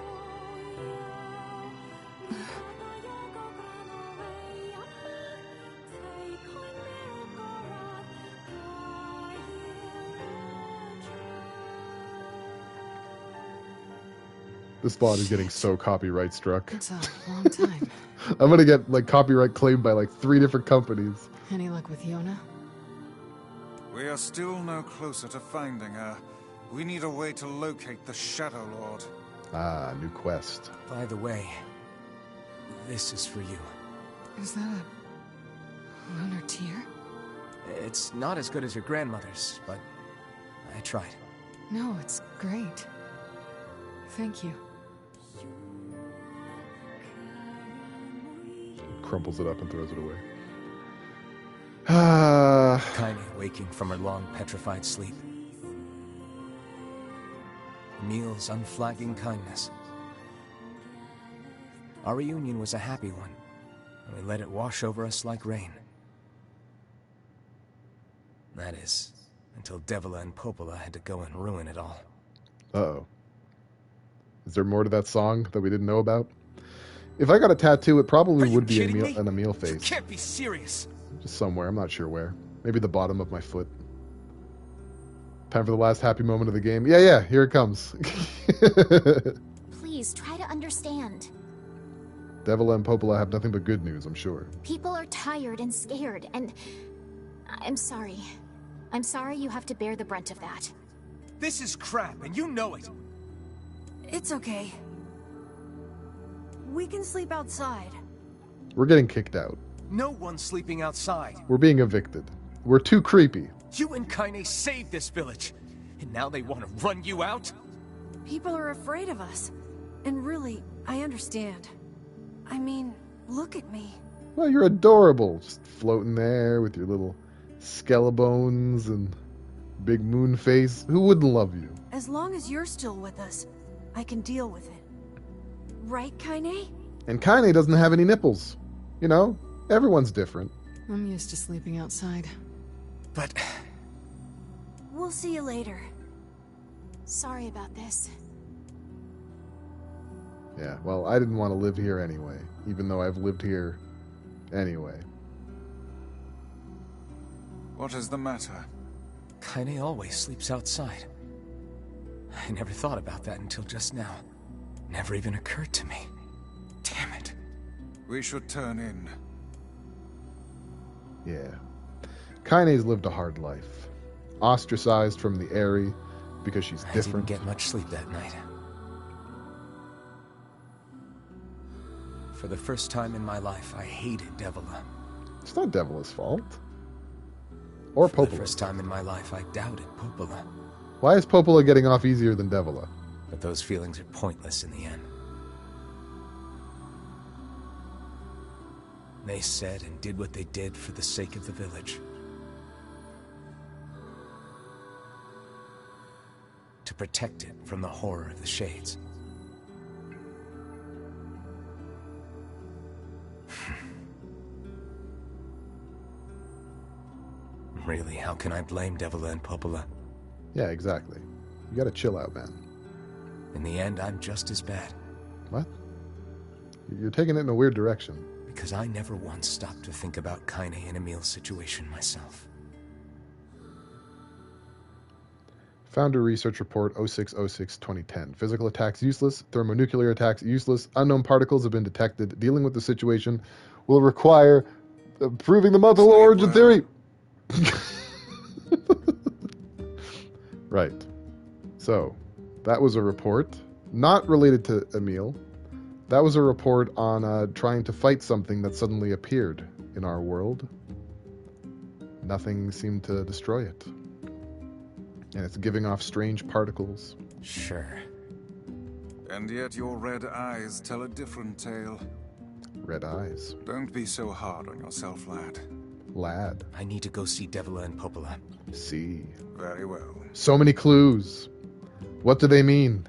This VOD is getting so copyright struck. It's a long time. I'm gonna get like copyright claimed by like 3 different companies. Any luck with Yona? We are still no closer to finding her. We need a way to locate the Shadow Lord. Ah, new quest. By the way, this is for you. Is that a lunar tear? It's not as good as your grandmother's, but I tried. No, it's great. Thank you. Crumples it up and throws it away. Kaine waking from her long petrified sleep. Emil's unflagging kindness. Our reunion was a happy one, and we let it wash over us like rain. That is, until Devila and Popola had to go and ruin it all. Uh-oh. Is there more to that song that we didn't know about? If I got a tattoo, it probably would be an Emil face. You can't be serious. Just somewhere, I'm not sure where. Maybe the bottom of my foot. Time for the last happy moment of the game. Yeah, here it comes. Please, try to understand. Devila and Popola have nothing but good news, I'm sure. People are tired and scared, and I'm sorry. I'm sorry you have to bear the brunt of that. This is crap, and you know it. It's okay. We can sleep outside. We're getting kicked out. No one's sleeping outside. We're being evicted. We're too creepy. You and Kaine saved this village, and now they want to run you out? People are afraid of us. And really, I understand. I mean, look at me. Well, you're adorable. Just floating there with your little skeleton and big moon face. Who wouldn't love you? As long as you're still with us, I can deal with it. Right, Kaine? And Kaine doesn't have any nipples. You know, everyone's different. I'm used to sleeping outside. But... We'll see you later. Sorry about this. Yeah, well, I didn't want to live here anyway, even though I've lived here anyway. What is the matter? Kaine always sleeps outside. I never thought about that until just now. Never even occurred to me. Damn it. We should turn in. Yeah. Kaine's lived a hard life. Ostracized from the Eyrie because she's different. I didn't get much sleep that night. For the first time in my life, I hated Devila. It's not Devila's fault. Or For the Popola. first time in my life, I doubted Popola. Why is Popola getting off easier than Devila? But those feelings are pointless in the end. They said and did what they did for the sake of the village. To protect it from the horror of the Shades. Really, how can I blame Devila and Popola? Yeah, exactly. You gotta chill out, man. In the end, I'm just as bad. What? You're taking it in a weird direction. Because I never once stopped to think about Kaine and Emil's situation myself. Founder Research Report 0606-2010. Physical attacks useless. Thermonuclear attacks useless. Unknown particles have been detected. Dealing with the situation will require proving the multiple origin theory. Right. So, that was a report. Not related to Emil. That was a report on trying to fight something that suddenly appeared in our world. Nothing seemed to destroy it. And it's giving off strange particles. Sure. And yet your red eyes tell a different tale. Red eyes. Don't be so hard on yourself, lad. Lad. I need to go see Devila and Popola. See. Very well. So many clues. What do they mean?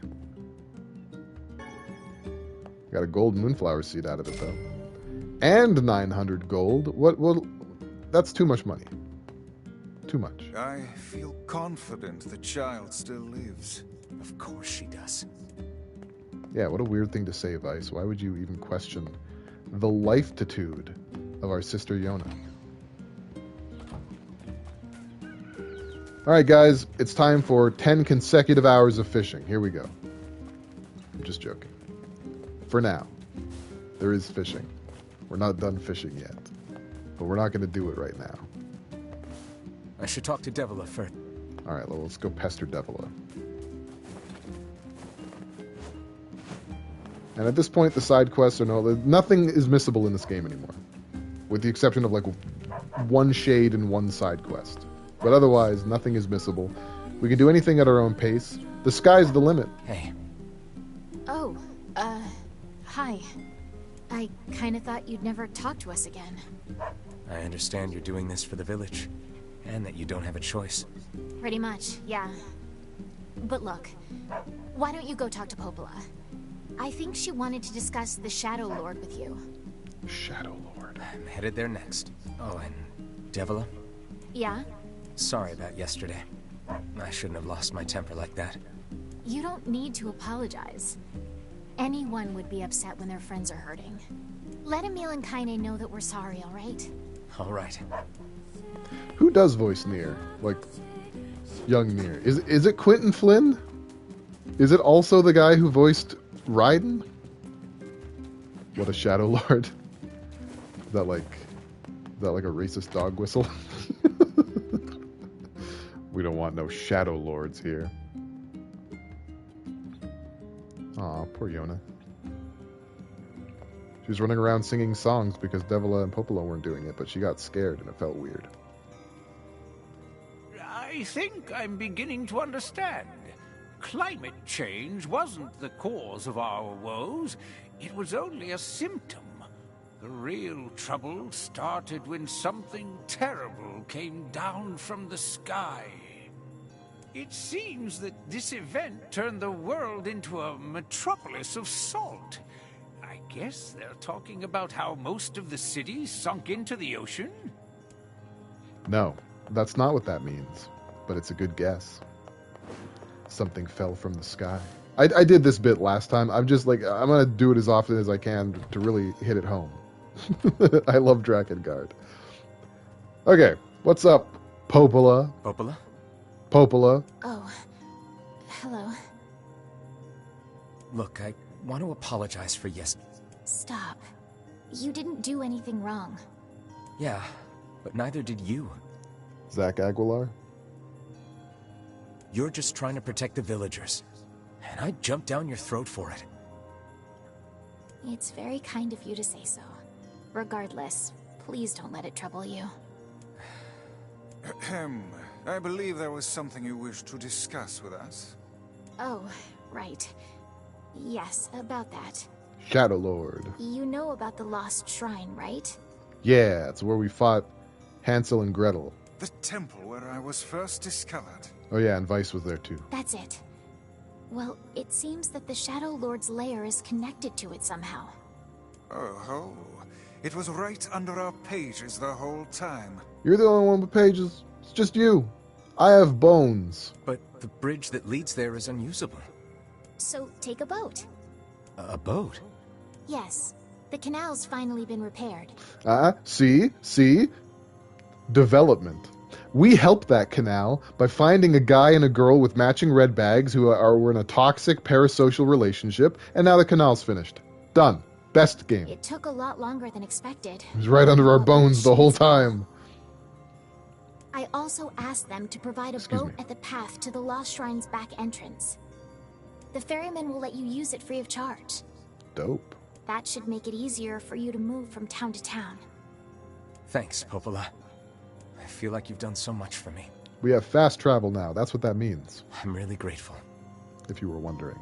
Got a gold moonflower seed out of it, though. And 900 gold. What? That's too much money. Too much. I feel confident the child still lives. Of course she does. Yeah, what a weird thing to say, Weiss. Why would you even question the life-titude of our sister Yona? Alright, guys. It's time for 10 consecutive hours of fishing. Here we go. I'm just joking. For now. There is fishing. We're not done fishing yet. But we're not going to do it right now. I should talk to Devila first. Alright, well, let's go pester Devila. And at this point, the side quests are nothing is missable in this game anymore. With the exception of, like, one shade and one side quest. But otherwise, nothing is missable. We can do anything at our own pace. The sky's the limit. Hey. Oh, hi. I kinda thought you'd never talk to us again. I understand you're doing this for the village. And that you don't have a choice. Pretty much, yeah. But look, why don't you go talk to Popola? I think she wanted to discuss the Shadow Lord with you. Shadow Lord. I'm headed there next. Oh, and Devila? Yeah? Sorry about yesterday. I shouldn't have lost my temper like that. You don't need to apologize. Anyone would be upset when their friends are hurting. Let Emil and Kaine know that we're sorry, alright? Alright. Who does voice NieR? Like, young NieR. Is it Quentin Flynn? Is it also the guy who voiced Raiden? What a Shadow Lord. Is that like a racist dog whistle? We don't want no Shadow Lords here. Aw, poor Yona. She was running around singing songs because Devila and Popola weren't doing it, but she got scared and it felt weird. I think I'm beginning to understand. Climate change wasn't the cause of our woes. It was only a symptom. The real trouble started when something terrible came down from the sky. It seems that this event turned the world into a metropolis of salt. I guess they're talking about how most of the city sunk into the ocean? No, that's not what that means, but it's a good guess. Something fell from the sky. I did this bit last time. I'm just like, I'm going to do it as often as I can to really hit it home. I love Drakengard. Okay, what's up, Popola? Popola? Popola. Oh, hello. Look, I want to apologize for Stop. You didn't do anything wrong. Yeah, but neither did you. Zach Aguilar. You're just trying to protect the villagers, and I jumped down your throat for it. It's very kind of you to say so. Regardless, please don't let it trouble you. Ahem. I believe there was something you wished to discuss with us. Oh, right. Yes, about that. Shadow Lord. You know about the Lost Shrine, right? Yeah, it's where we fought Hansel and Gretel. The temple where I was first discovered. Oh yeah, and Weiss was there too. That's it. Well, it seems that the Shadow Lord's lair is connected to it somehow. Oh, it was right under our pages the whole time. You're the only one with pages. It's just you. I have bones. But the bridge that leads there is unusable. So take a boat. A boat? Yes. The canal's finally been repaired. See? Development. We helped that canal by finding a guy and a girl with matching red bags who were in a toxic parasocial relationship, and now the canal's finished. Done. Best game. It took a lot longer than expected. It was right under our bones the whole time. I also asked them to provide a boat at the path to the Lost Shrine's back entrance. The ferryman will let you use it free of charge. Dope. That should make it easier for you to move from town to town. Thanks, Popola. I feel like you've done so much for me. We have fast travel now. That's what that means. I'm really grateful. If you were wondering.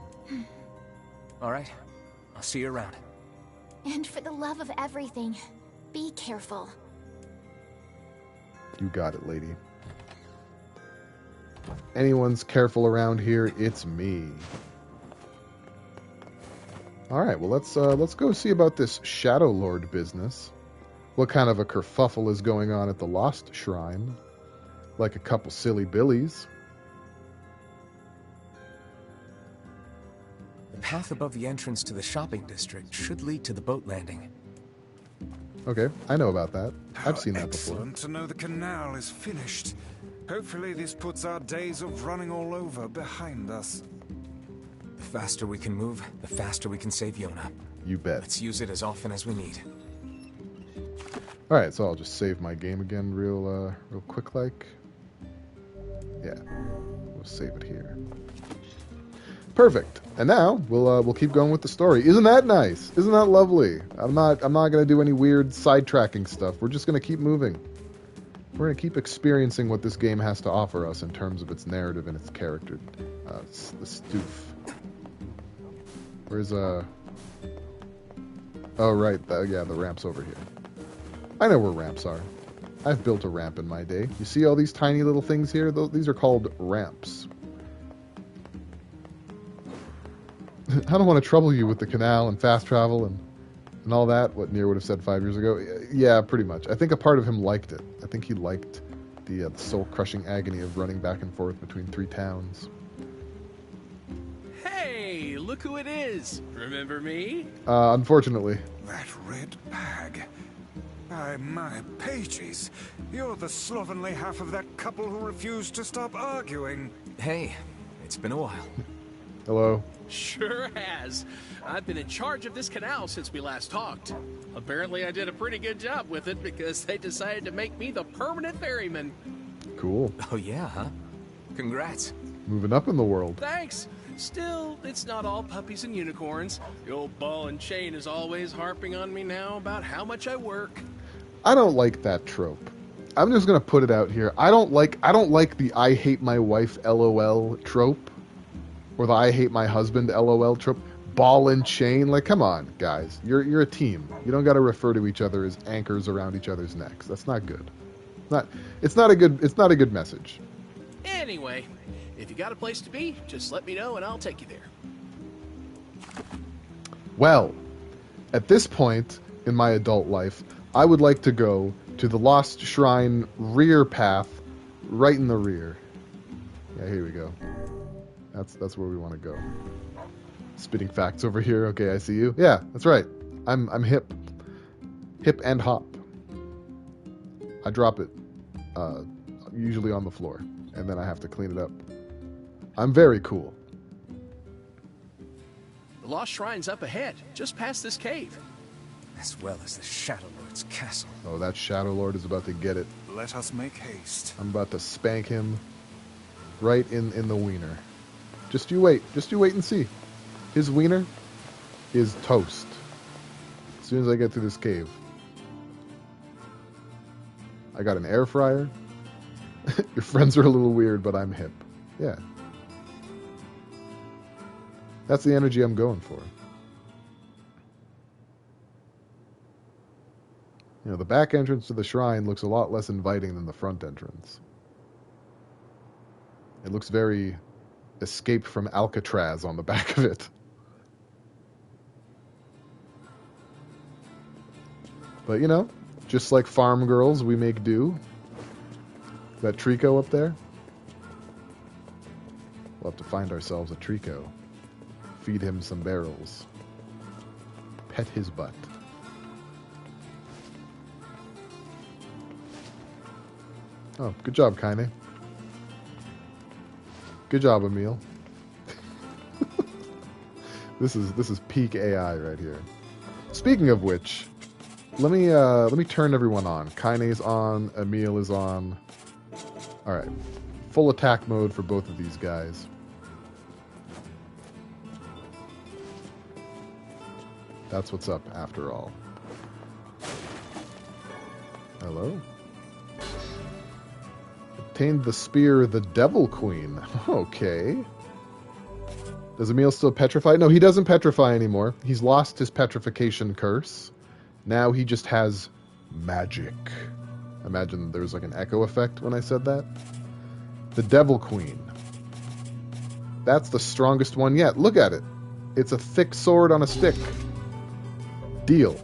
All right. I'll see you around. And for the love of everything, be careful. You got it, lady. Anyone's careful around here, it's me. All right, well let's go see about this Shadow Lord business. What kind of a kerfuffle is going on at the Lost Shrine? Like a couple silly billies. The path above the entrance to the shopping district should lead to the boat landing. Okay, I know about that. I've seen that before. Excellent to know the canal is finished. Hopefully this puts our days of running all over behind us. The faster we can move, the faster we can save Yona. You bet. Let's use it as often as we need. Alright, so I'll just save my game again real quick like. Yeah. We'll save it here. Perfect. And now we'll keep going with the story. Isn't that nice? Isn't that lovely? I'm not gonna do any weird sidetracking stuff. We're just gonna keep moving. We're gonna keep experiencing what this game has to offer us in terms of its narrative and its character. The stoof. Where's Oh right, yeah, the ramp's over here. I know where ramps are. I've built a ramp in my day. You see all these tiny little things here? These are called ramps. I don't want to trouble you with the canal and fast travel and all that, what NieR would have said 5 years ago. Yeah, pretty much. I think a part of him liked it. I think he liked the soul-crushing agony of running back and forth between 3 towns. Hey, look who it is. Remember me? Unfortunately. That red bag. By my pages, you're the slovenly half of that couple who refused to stop arguing. Hey, it's been a while. Hello. Sure has. I've been in charge of this canal since we last talked. Apparently I did a pretty good job with it because they decided to make me the permanent ferryman. Cool. Oh yeah, huh? Congrats. Moving up in the world. Thanks. Still, it's not all puppies and unicorns. The old ball and chain is always harping on me now about how much I work. I don't like that trope. I'm just gonna put it out here. I don't like the I hate my wife LOL trope, or the I hate my husband LOL trope. Ball and chain, like, come on, guys. You're a team. You don't got to refer to each other as anchors around each other's necks. That's not good. It's not a good message. Anyway, if you got a place to be, just let me know and I'll take you there. Well, at this point in my adult life, I would like to go to the Lost Shrine rear path, right in the rear. Yeah, here we go. That's where we want to go. Spitting facts over here. Okay, I see you. Yeah, that's right. I'm hip and hop. I drop it usually on the floor, and then I have to clean it up. I'm very cool. The Lost Shrine's up ahead, just past this cave. As well as the Shadow Lord's castle. Oh, that Shadow Lord is about to get it. Let us make haste. I'm about to spank him right in the wiener. Just you wait and see. His wiener is toast. As soon as I get through this cave. I got an air fryer. Your friends are a little weird, but I'm hip. Yeah. That's the energy I'm going for. You know, the back entrance to the shrine looks a lot less inviting than the front entrance. It looks very Escape from Alcatraz on the back of it. But, you know, just like farm girls, we make do. That Trico up there? We'll have to find ourselves a Trico. Feed him some barrels. Pet his butt. Oh, good job, Kaine. Good job, Emil. This is peak AI right here. Speaking of which, let me turn everyone on. Kaine's on, Emil is on. All right, full attack mode for both of these guys. That's what's up after all. Hello? Obtained the spear, the Devil Queen. Okay. Does Emil still petrify? No, he doesn't petrify anymore. He's lost his petrification curse. Now he just has magic. Imagine there was like an echo effect when I said that. The Devil Queen. That's the strongest one yet. Look at it. It's a thick sword on a stick. Deal.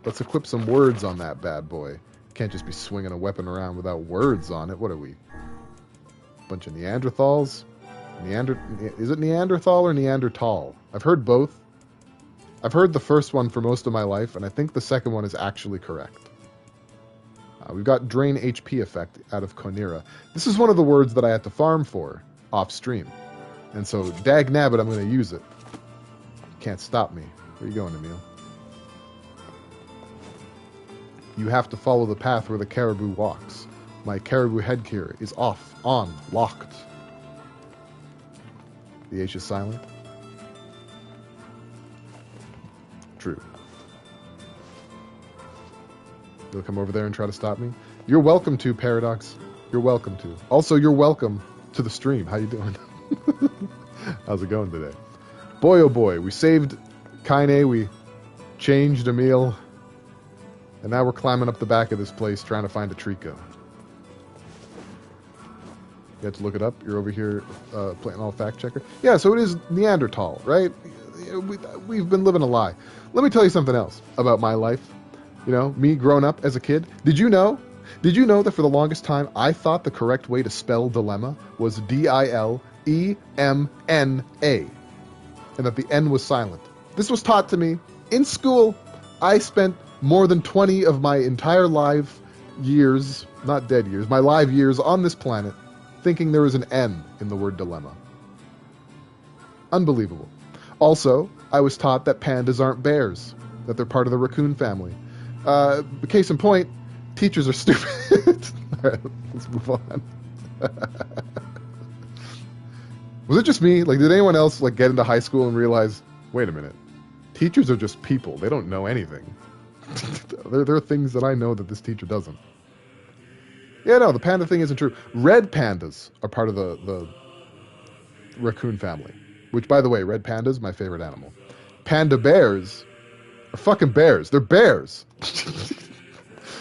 Let's equip some words on that bad boy. Can't just be swinging a weapon around without words on it. What are we? Bunch of Neanderthals? Is it Neanderthal or Neanderthal? I've heard both. I've heard the first one for most of my life, and I think the second one is actually correct. We've got Drain HP effect out of Conira. This is one of the words that I had to farm for off stream. And so, dag nabbit, I'm going to use it. Can't stop me. Where are you going, Emil? You have to follow the path where the caribou walks. My caribou headgear is off, on, locked. The H is silent. True. You'll come over there and try to stop me? You're welcome to, Paradox. You're welcome to. Also, you're welcome to the stream. How you doing? How's it going today? Boy, oh boy. We saved Kaine. We changed Emil. And now we're climbing up the back of this place trying to find a Trico. You had to look it up? You're over here playing all fact checker? Yeah, so it is Neanderthal, right? We've been living a lie. Let me tell you something else about my life. You know, me growing up as a kid. Did you know that for the longest time I thought the correct way to spell dilemma was Dilemna, and that the N was silent? This was taught to me in school. I spent more than 20 of my entire live years, not dead years, my live years on this planet, thinking there was an N in the word dilemma. Unbelievable. Also, I was taught that pandas aren't bears, that they're part of the raccoon family. Case in point, teachers are stupid. All right, let's move on. Was it just me? Like, did anyone else like get into high school and realize, wait a minute, teachers are just people. They don't know anything. there are things that I know that this teacher doesn't. Yeah, no, the panda thing isn't true. Red pandas are part of the raccoon family. Which, by the way, red pandas, my favorite animal. Panda bears are fucking bears. They're bears.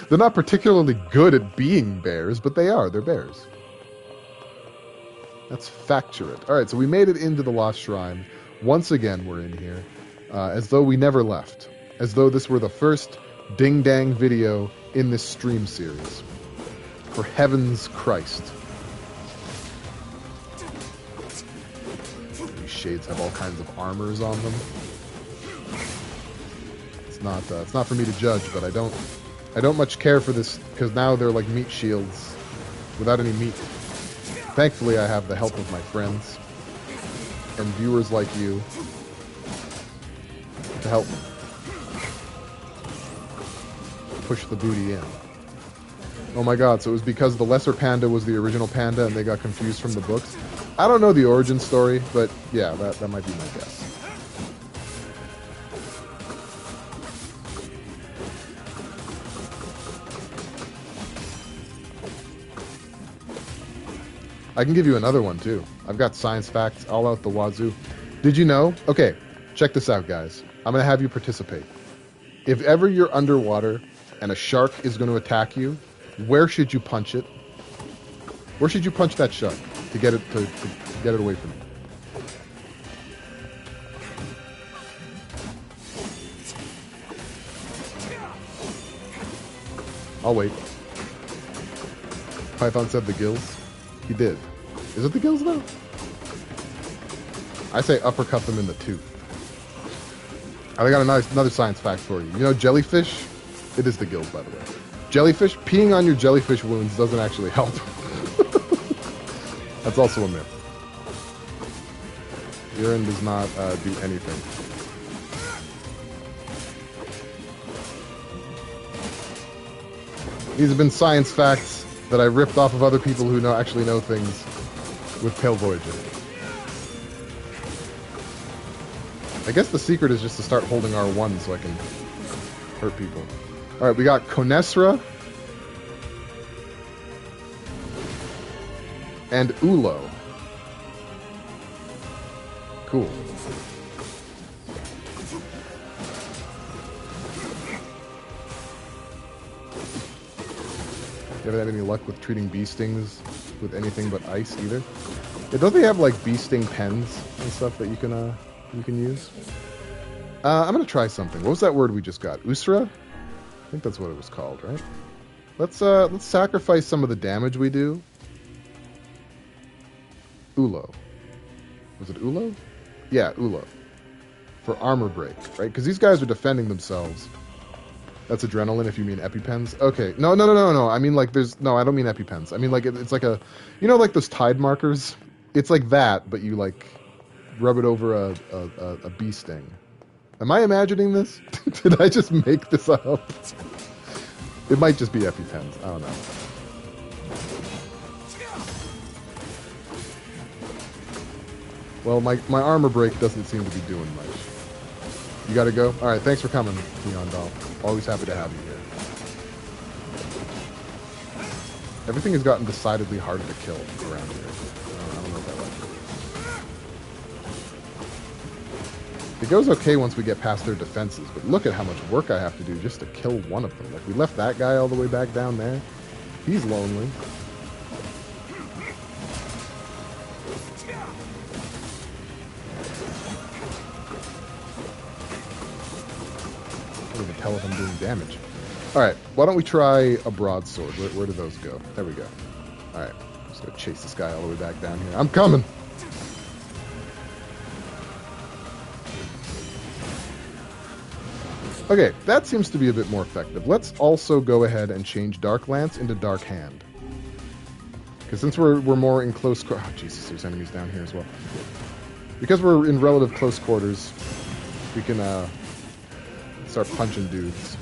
They're not particularly good at being bears, but they are. They're bears. That's facturate. All right, so we made it into the Lost Shrine. Once again, we're in here. As though we never left. As though this were the first ding-dang video in this stream series. For heaven's Christ. These shades have all kinds of armors on them. It's not for me to judge, but I don't much care for this, because now they're like meat shields without any meat. Thankfully, I have the help of my friends and viewers like you to help push the booty in. Oh my god, so it was because the lesser panda was the original panda and they got confused from the books? I don't know the origin story, but yeah, that might be my guess. I can give you another one too. I've got science facts all out the wazoo. Did you know? Okay, check this out, guys. I'm going to have you participate. If ever you're underwater and a shark is going to attack you, where should you punch it? Where should you punch that shark to get it to get it away from you? I'll wait. Python said the gills. He did. Is it the gills though? I say uppercut them in the tooth. I got another science fact for you. You know jellyfish? It is the gills, by the way. Jellyfish, peeing on your jellyfish wounds doesn't actually help. That's also a myth. Urine does not do anything. These have been science facts that I ripped off of other people who actually know things with Pale Voyager. I guess the secret is just to start holding R1 so I can hurt people. Alright, we got Conesra and Ulo. Cool. You ever had any luck with treating bee stings with anything but ice either? Yeah, don't they have like bee sting pens and stuff that you can use? I'm gonna try something. What was that word we just got? Usra? I think that's what it was called, right? Let's sacrifice some of the damage we do. Ulo. Was it Ulo? Yeah, Ulo. For armor break, right? Because these guys are defending themselves. That's adrenaline if you mean EpiPens. Okay. No. I mean like I don't mean EpiPens. I mean like it's like a, you know, like those Tide markers? It's like that, but you like rub it over a bee sting. Am I imagining this? Did I just make this up? It might just be EpiPens. I don't know. Well, my armor break doesn't seem to be doing much. You gotta go? Alright, thanks for coming, Neon Doll. Always happy to have you here. Everything has gotten decidedly harder to kill around here. I don't know if I like it. It goes okay once we get past their defenses, but look at how much work I have to do just to kill one of them. Like, we left that guy all the way back down there. He's lonely. I can't even tell if I'm doing damage. Alright, why don't we try a broadsword? Where do those go? There we go. Alright, just gonna chase this guy all the way back down here. I'm coming! Okay, that seems to be a bit more effective. Let's also go ahead and change Dark Lance into Dark Hand. Because since we're more in close... Oh, Jesus, there's enemies down here as well. Because we're in relative close quarters, we can start punching dudes.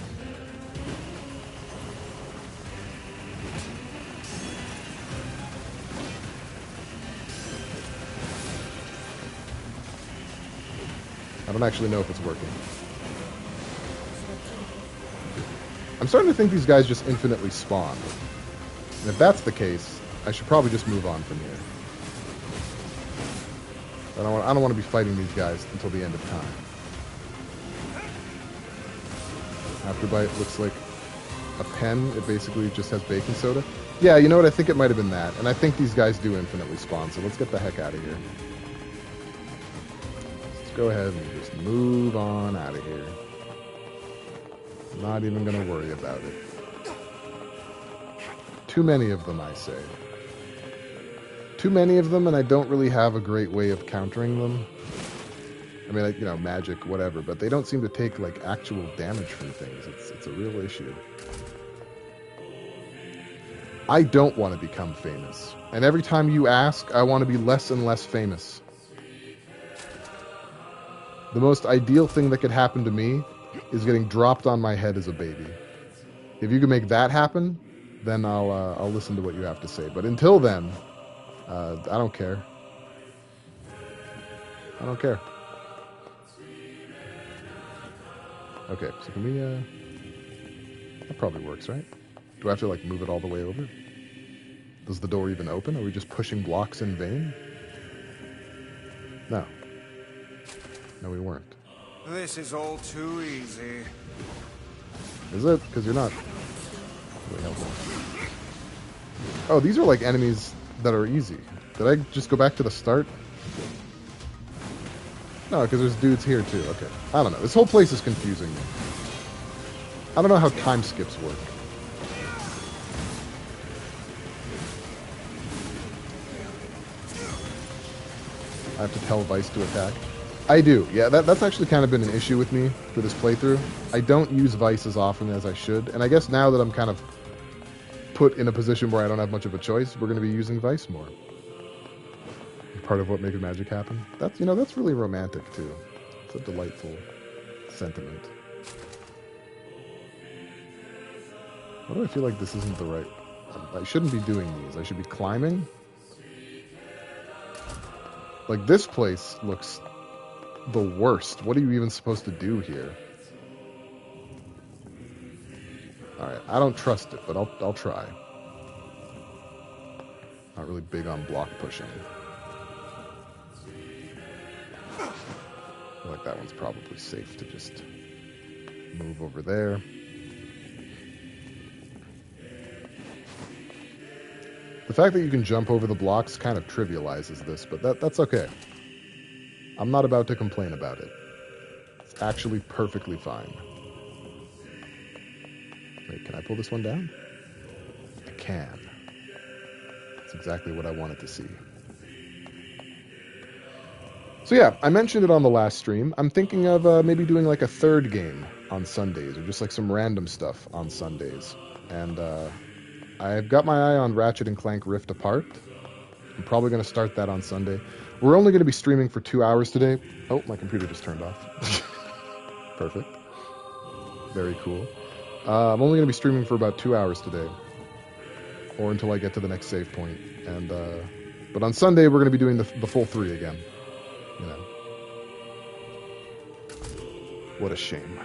don't actually know if it's working. I'm starting to think these guys just infinitely spawn. And if that's the case, I should probably just move on from here. I don't want to be fighting these guys until the end of time. Afterbite looks like a pen. It basically just has baking soda. Yeah, you know what? I think it might have been that. And I think these guys do infinitely spawn, so let's get the heck out of here. Let's go ahead and just move on out of here. Not even going to worry about it. Too many of them, I say. Too many of them, and I don't really have a great way of countering them. I mean, you know, magic, whatever, but they don't seem to take, like, actual damage from things. It's a real issue. I don't want to become famous. And every time you ask, I want to be less and less famous. The most ideal thing that could happen to me is getting dropped on my head as a baby. If you can make that happen, then I'll listen to what you have to say. But until then, I don't care. I don't care. Okay, so can we, that probably works, right? Do I have to, like, move it all the way over? Does the door even open? Are we just pushing blocks in vain? No. No, we weren't. This is all too easy. Is it? Because you're not really helpful. Oh, these are, like, enemies that are easy. Did I just go back to the start? No, because there's dudes here, too. Okay. I don't know. This whole place is confusing me. I don't know how time skips work. I have to tell Weiss to attack. I do. Yeah, that's actually kind of been an issue with me for this playthrough. I don't use Weiss as often as I should. And I guess now that I'm kind of put in a position where I don't have much of a choice, we're going to be using Weiss more. Part of what makes magic happen. That's, you know, that's really romantic too. It's a delightful sentiment. Why do I feel like this isn't the right... I shouldn't be doing these. I should be climbing. Like, this place looks the worst. What are you even supposed to do here? Alright, I don't trust it, but I'll try. Not really big on block pushing. I feel like that one's probably safe to just move over there. The fact that you can jump over the blocks kind of trivializes this, but that's okay. I'm not about to complain about it. It's actually perfectly fine. Wait, can I pull this one down? I can. That's exactly what I wanted to see. So yeah, I mentioned it on the last stream. I'm thinking of maybe doing like a third game on Sundays, or just like some random stuff on Sundays. And I've got my eye on Ratchet and Clank Rift Apart. I'm probably going to start that on Sunday. We're only going to be streaming for 2 hours today. Oh, my computer just turned off. Perfect. Very cool. I'm only going to be streaming for about 2 hours today, or until I get to the next save point. And but on Sunday we're going to be doing the full 3 again. You know. What a shame.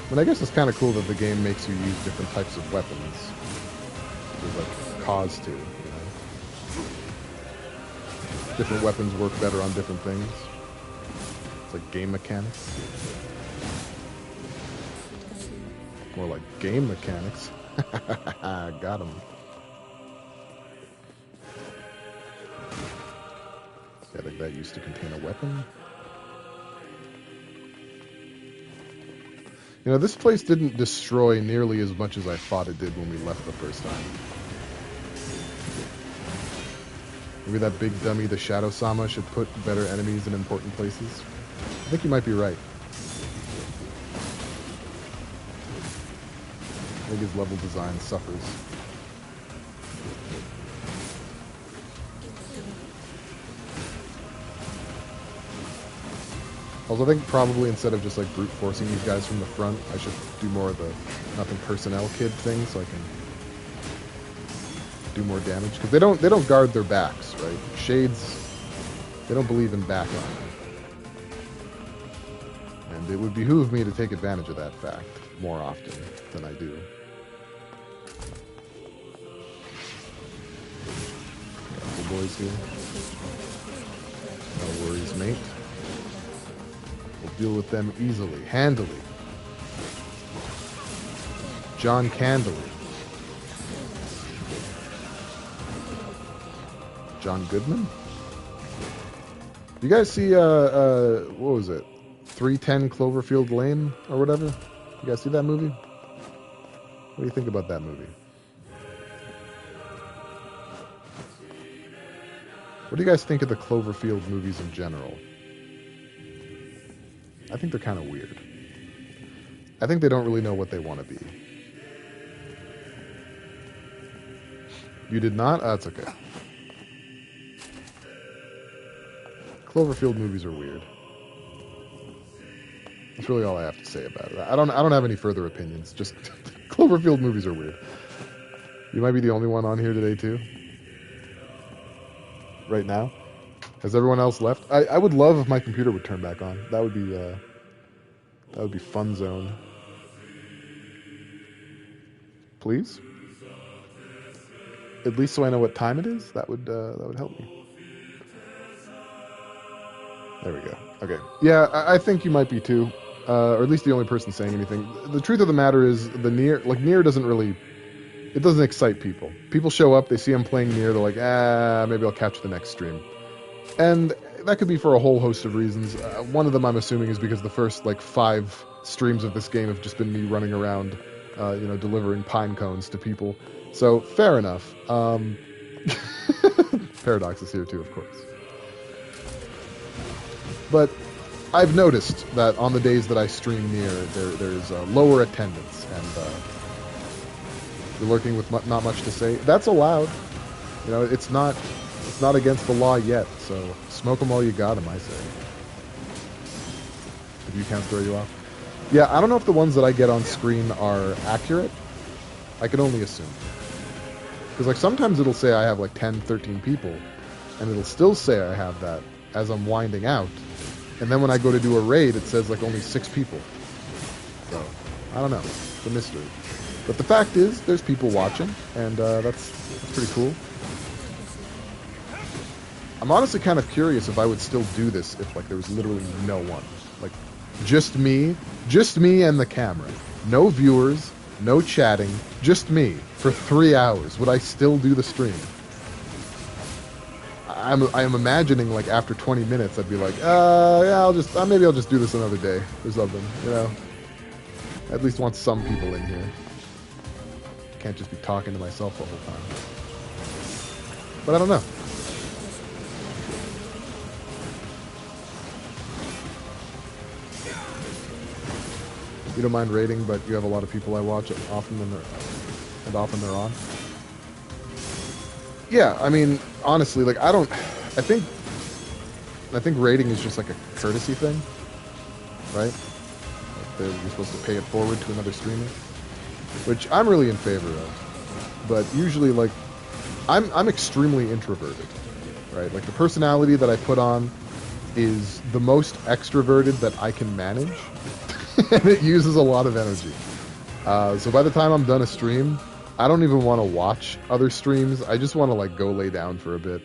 I mean, I guess it's kind of cool that the game makes you use different types of weapons. There's like cause to, you know. Different weapons work better on different things. It's like game mechanics. More like game mechanics. Got him. Yeah, I think that used to contain a weapon. You know, this place didn't destroy nearly as much as I thought it did when we left the first time. Maybe that big dummy, the Shadow Sama, should put better enemies in important places. I think you might be right. I think his level design suffers. Also, I think probably instead of just like brute forcing these guys from the front, I should do more of the nothing personnel kid thing so I can do more damage, because they don't guard their backs, right? Shades, they don't believe in back armor, and it would behoove me to take advantage of that fact more often than I do. Couple boys here. No worries, mate. We'll deal with them easily, handily. John Candlely. John Goodman? You guys see, what was it? 310 Cloverfield Lane, or whatever? You guys see that movie? What do you think about that movie? What do you guys think of the Cloverfield movies in general? I think they're kind of weird. I think they don't really know what they want to be. You did not? That's okay. Cloverfield movies are weird. That's really all I have to say about it. I don't have any further opinions. Just Cloverfield movies are weird. You might be the only one on here today too. Right now. Has everyone else left? I would love if my computer would turn back on. That would be fun zone. Please? At least so I know what time it is? That would help me. There we go. Okay. Yeah, I think you might be too. Or at least the only person saying anything. The truth of the matter is the NieR doesn't really, it doesn't excite people. People show up, they see I'm playing NieR, they're like, maybe I'll catch the next stream. And that could be for a whole host of reasons. One of them, I'm assuming, is because the first, 5 streams of this game have just been me running around, delivering pine cones to people. So, fair enough. Paradox is here too, of course. But I've noticed that on the days that I stream NieR, there's lower attendance, and you're lurking with not much to say. That's allowed. It's not against the law yet, so smoke them while you got them, I say. If you can't throw you off. Yeah, I don't know if the ones that I get on screen are accurate. I can only assume. Because sometimes it'll say I have 10, 13 people, and it'll still say I have that as I'm winding out. And then when I go to do a raid, it says only 6 people. So, I don't know. It's a mystery. But the fact is, there's people watching, and that's pretty cool. I'm honestly kind of curious if I would still do this if there was literally no one. Just me and the camera. No viewers, no chatting, just me for 3 hours. Would I still do the stream? I am imagining after 20 minutes I'd be like, yeah, maybe I'll just do this another day or something, I at least want some people in here. Can't just be talking to myself the whole time. But I don't know. You don't mind raiding, but you have a lot of people I watch often, and often they're on. Yeah, I mean, honestly, I think raiding is just a courtesy thing, right? You're supposed to pay it forward to another streamer, which I'm really in favor of. But usually, I'm extremely introverted, right? The personality that I put on is the most extroverted that I can manage, and it uses a lot of energy. So by the time I'm done a stream, I don't even want to watch other streams. I just want to go lay down for a bit.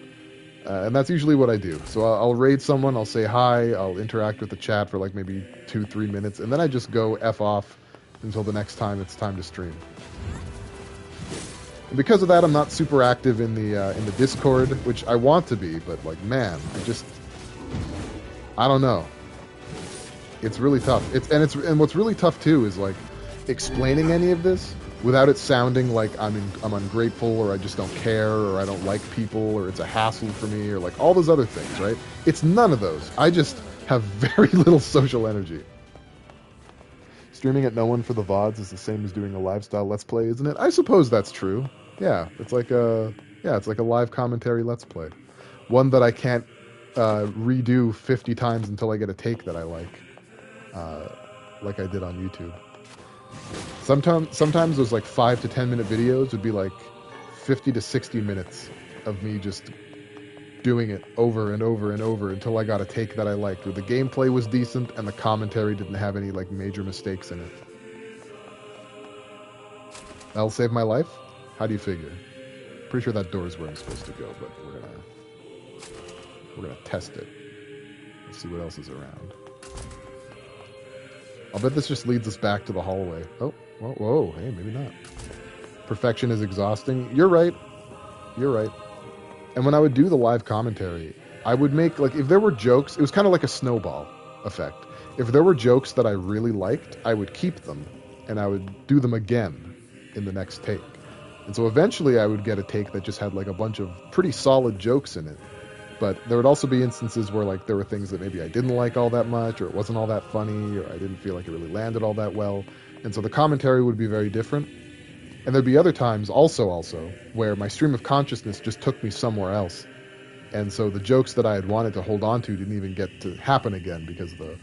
And that's usually what I do. So I'll raid someone, I'll say hi, I'll interact with the chat for maybe 2-3 minutes, and then I just go F off until the next time it's time to stream. And because of that, I'm not super active in the Discord, which I want to be, but man, I don't know. It's really tough. And what's really tough too is explaining any of this without it sounding like I'm ungrateful, or I just don't care, or I don't like people, or it's a hassle for me, or all those other things, right? It's none of those. I just have very little social energy. Streaming at no one for the VODs is the same as doing a lifestyle Let's Play, isn't it? I suppose that's true. Yeah, it's like a live commentary Let's Play. One that I can't redo 50 times until I get a take that I like I did on YouTube. Sometimes those like 5 to 10 minute videos would be like 50 to 60 minutes of me just doing it over and over and over until I got a take that I liked, where the gameplay was decent and the commentary didn't have any like major mistakes in it. That'll save my life? How do you figure? Pretty sure that door is where I'm supposed to go, but we're gonna test it. Let's see what else is around. I'll bet this just leads us back to the hallway. Oh, whoa, hey, maybe not. Perfection is exhausting. You're right. And when I would do the live commentary, I would make, like, if there were jokes, it was kind of like a snowball effect. If there were jokes that I really liked, I would keep them, and I would do them again in the next take. And so eventually I would get a take that just had, like, a bunch of pretty solid jokes in it. But there would also be instances where, like, there were things that maybe I didn't like all that much, or it wasn't all that funny, or I didn't feel like it really landed all that well. And so the commentary would be very different. And there'd be other times also, where my stream of consciousness just took me somewhere else. And so the jokes that I had wanted to hold on to didn't even get to happen again because the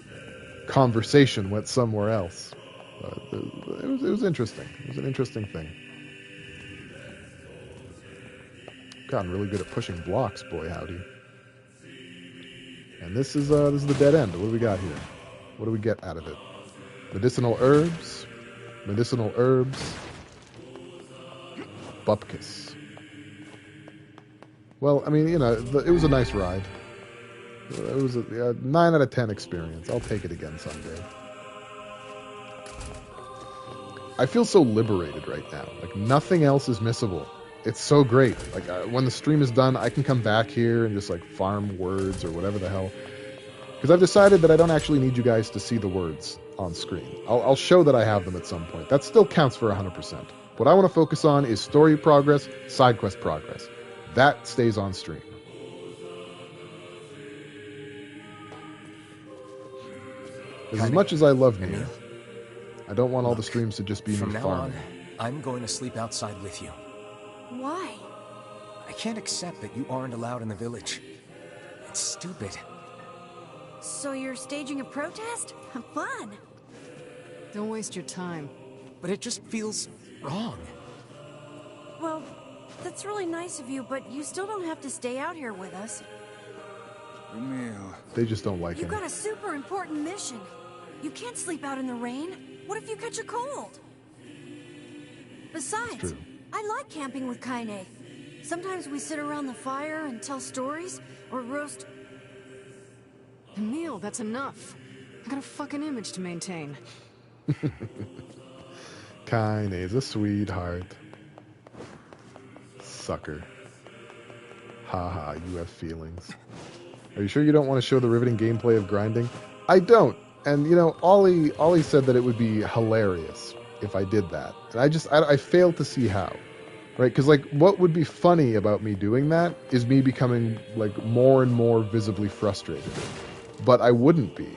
conversation went somewhere else. It was interesting. It was an interesting thing. Gotten really good at pushing blocks, boy howdy. And this is the dead end. What do we got here? What do we get out of it? Medicinal herbs. Bupkis. Well, I mean, you know, it was a nice ride. It was a 9 out of 10 experience. I'll take it again someday. I feel so liberated right now. Like, nothing else is missable. It's so great. Like, when the stream is done, I can come back here and just, like, farm words or whatever the hell. Because I've decided that I don't actually need you guys to see the words on screen. I'll show that I have them at some point. That still counts for 100%. What I want to focus on is story progress, side quest progress. That stays on stream. As much as I love NieR, I don't want all the streams to just be me farming. From now on, I'm going to sleep outside with you. Why? I can't accept that you aren't allowed in the village. It's stupid. So you're staging a protest? Fun! Don't waste your time. But it just feels wrong. Well, that's really nice of you, but you still don't have to stay out here with us. Emil. They just don't like him. You've got a super important mission. You can't sleep out in the rain. What if you catch a cold? Besides, I like camping with Kaine. Sometimes we sit around the fire and tell stories, or roast... Emil, that's enough. I got a fucking image to maintain. Kaine is a sweetheart. Sucker. Haha, you have feelings. Are you sure you don't want to show the riveting gameplay of grinding? I don't. And, you know, Ollie said that it would be hilarious if I did that. And I failed to see how. Right? Because, like, what would be funny about me doing that is me becoming, like, more and more visibly frustrated. But I wouldn't be.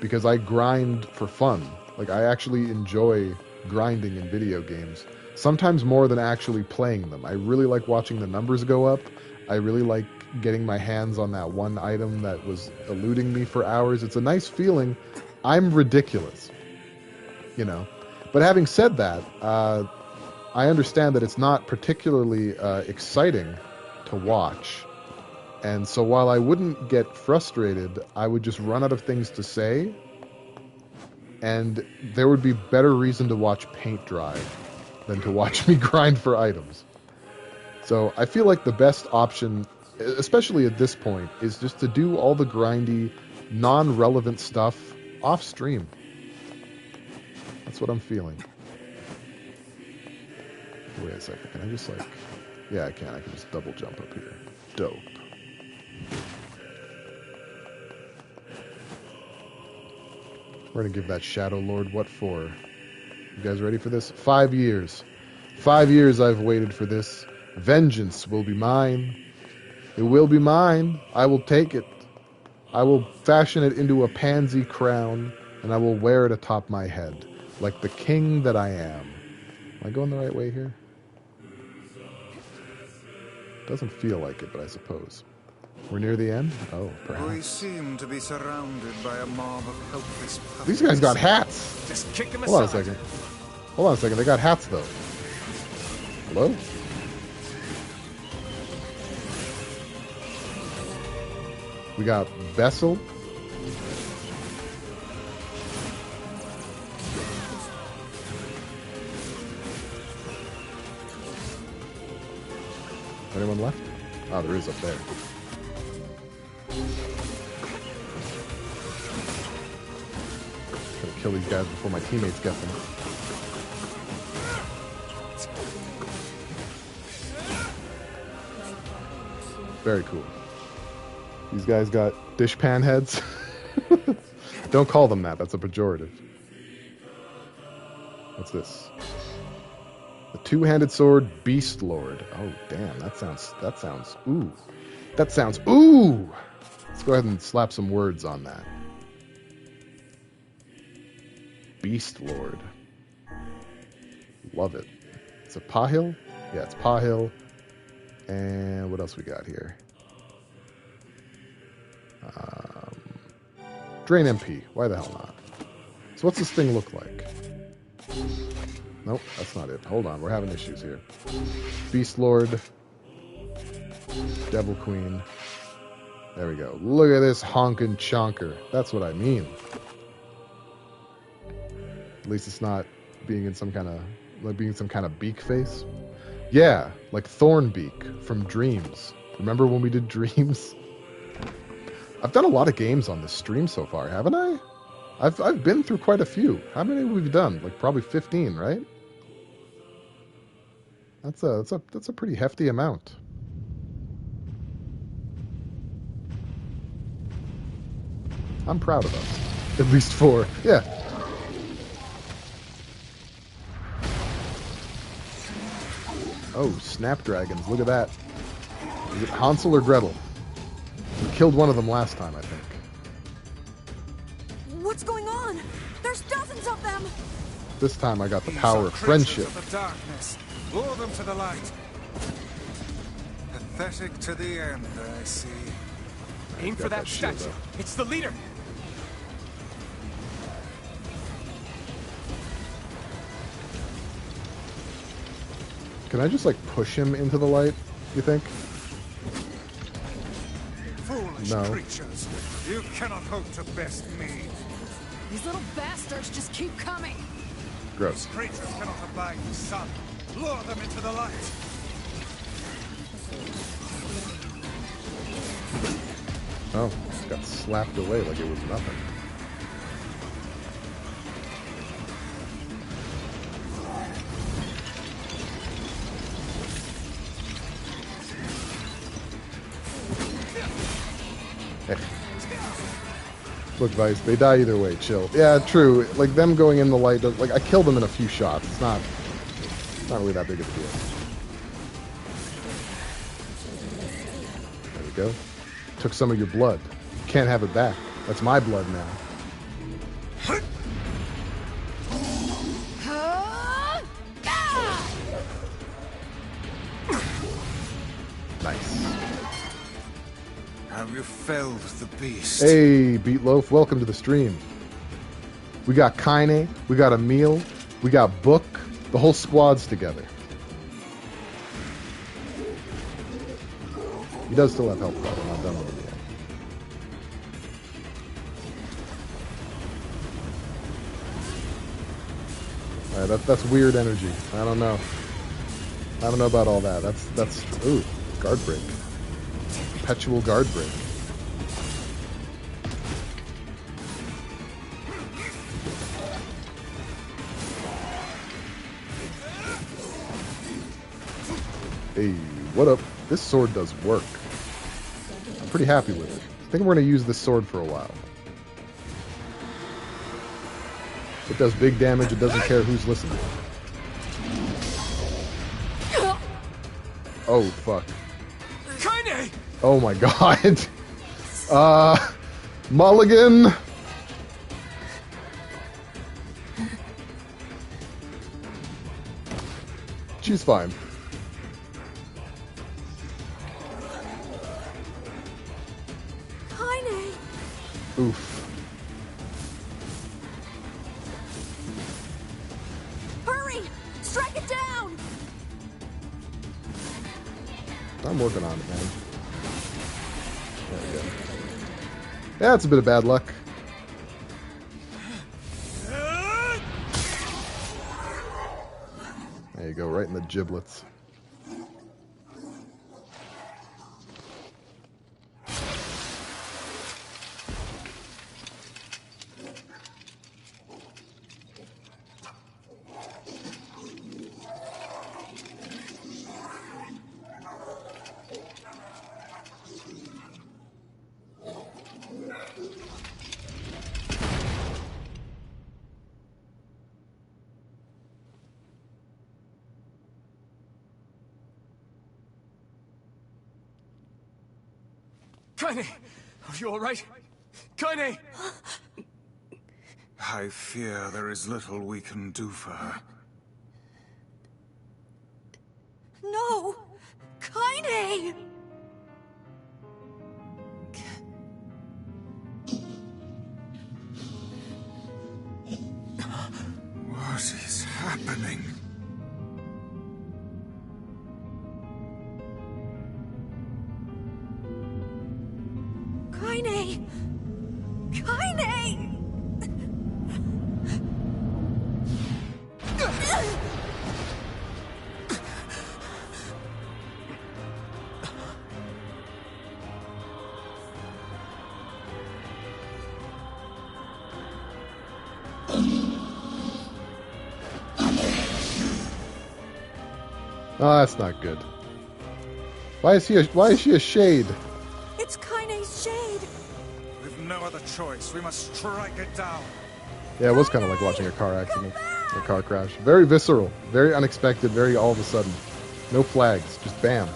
Because I grind for fun. Like, I actually enjoy grinding in video games. Sometimes more than actually playing them. I really like watching the numbers go up. I really like getting my hands on that one item that was eluding me for hours. It's a nice feeling. I'm ridiculous. You know? But having said that, I understand that it's not particularly exciting to watch. And so while I wouldn't get frustrated, I would just run out of things to say. And there would be better reason to watch paint dry than to watch me grind for items. So I feel like the best option, especially at this point, is just to do all the grindy, non-relevant stuff off stream. That's what I'm feeling. Wait a second, can I just like... Yeah, I can just double jump up here. Dope. We're gonna give that Shadow Lord what for. You guys ready for this? 5 years. 5 years I've waited for this. Vengeance will be mine. It will be mine. I will take it. I will fashion it into a pansy crown, and I will wear it atop my head, like the king that I am. Am I going the right way here? Doesn't feel like it, but I suppose. We're near the end? Oh, We perhaps. seem to be surrounded by a mob of helpless puppies. These guys got hats! Just kick him Hold on a aside. second. Hold on a second, they got hats though. Hello? We got Bessel. Anyone left? Oh, there is up there. Gotta kill these guys before my teammates get them. Very cool. These guys got dishpan heads. Don't call them that. That's a pejorative. What's this? The two-handed sword, Beast Lord. Oh, damn. That sounds, ooh. That sounds, ooh! Let's go ahead and slap some words on that. Beast Lord. Love it. It's a Pahil? Yeah, it's Pahil. And what else we got here? Drain MP. Why the hell not? So what's this thing look like? Nope, that's not it. Hold on, we're having issues here. Beast Lord. Devil Queen. There we go. Look at this honkin' chonker. That's what I mean. At least it's not being in some kind of beak face. Yeah, like Thornbeak from Dreams. Remember when we did Dreams? I've done a lot of games on this stream so far, haven't I? I've been through quite a few. How many have we done? Like probably 15, right? That's a pretty hefty amount. I'm proud of us. At least 4. Yeah. Oh, snapdragons. Look at that. Is it Hansel or Gretel? We killed one of them last time, I think. What's going on? There's dozens of them! This time I got the power of friendship. Of the darkness. Lure them to the light. Pathetic to the end, I see. Aim for that statue. It's the leader. Can I just like push him into the light, you think? Foolish No. creatures. You cannot hope to best me. These little bastards just keep coming. Gross. These creatures cannot abide the sun. Lure them into the light. Oh, got slapped away like it was nothing. Look, Weiss, they die either way. Chill. Yeah, true. Like them going in the light. Like I killed them in a few shots. It's not really that big of a deal. There we go. Took some of your blood. Can't have it back. That's my blood now. Nice. Have you felled the beast? Hey, Beatloaf, welcome to the stream. We got Kaine, we got Emil, we got Book, the whole squad's together. He does still have health, though. I'm not done with him yet. Alright, that's weird energy. I don't know. I don't know about all that. That's ooh, guard break. Perpetual guard break. Hey, what up? This sword does work. I'm pretty happy with it. I think we're going to use this sword for a while. It does big damage. It doesn't care who's listening. Oh, fuck. Kaine! Oh my god. Mulligan. She's fine. Oof. Hurry! Strike it down! I'm working on it, man. There we go. Yeah, it's a bit of bad luck. There you go, right in the giblets. Kaine! Are you alright? Kaine! I fear there is little we can do for her. No! Kaine! What is happening? Kaine! Kaine! Oh, that's not good. Why is she a shade? It's Kaine's shade! We've no other choice. We must strike it down. Yeah, it was kind of like watching a car accident, a car crash. Very visceral, very unexpected, very all of a sudden. No flags, just bam.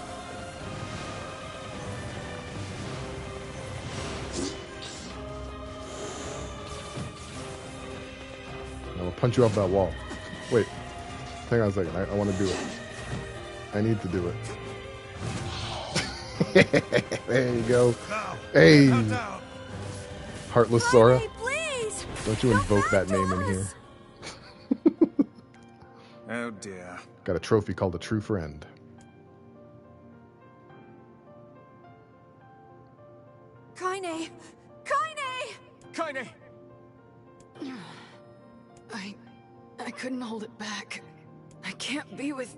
I will punch you off that wall. Wait, hang on a second. I want to do it. I need to do it. There you go. Hey, Heartless Sora. Please! Don't you invoke that name in here. Oh dear. Got a trophy called a True Friend. Kaine! Kaine! Kaine! I couldn't hold it back. I can't be with...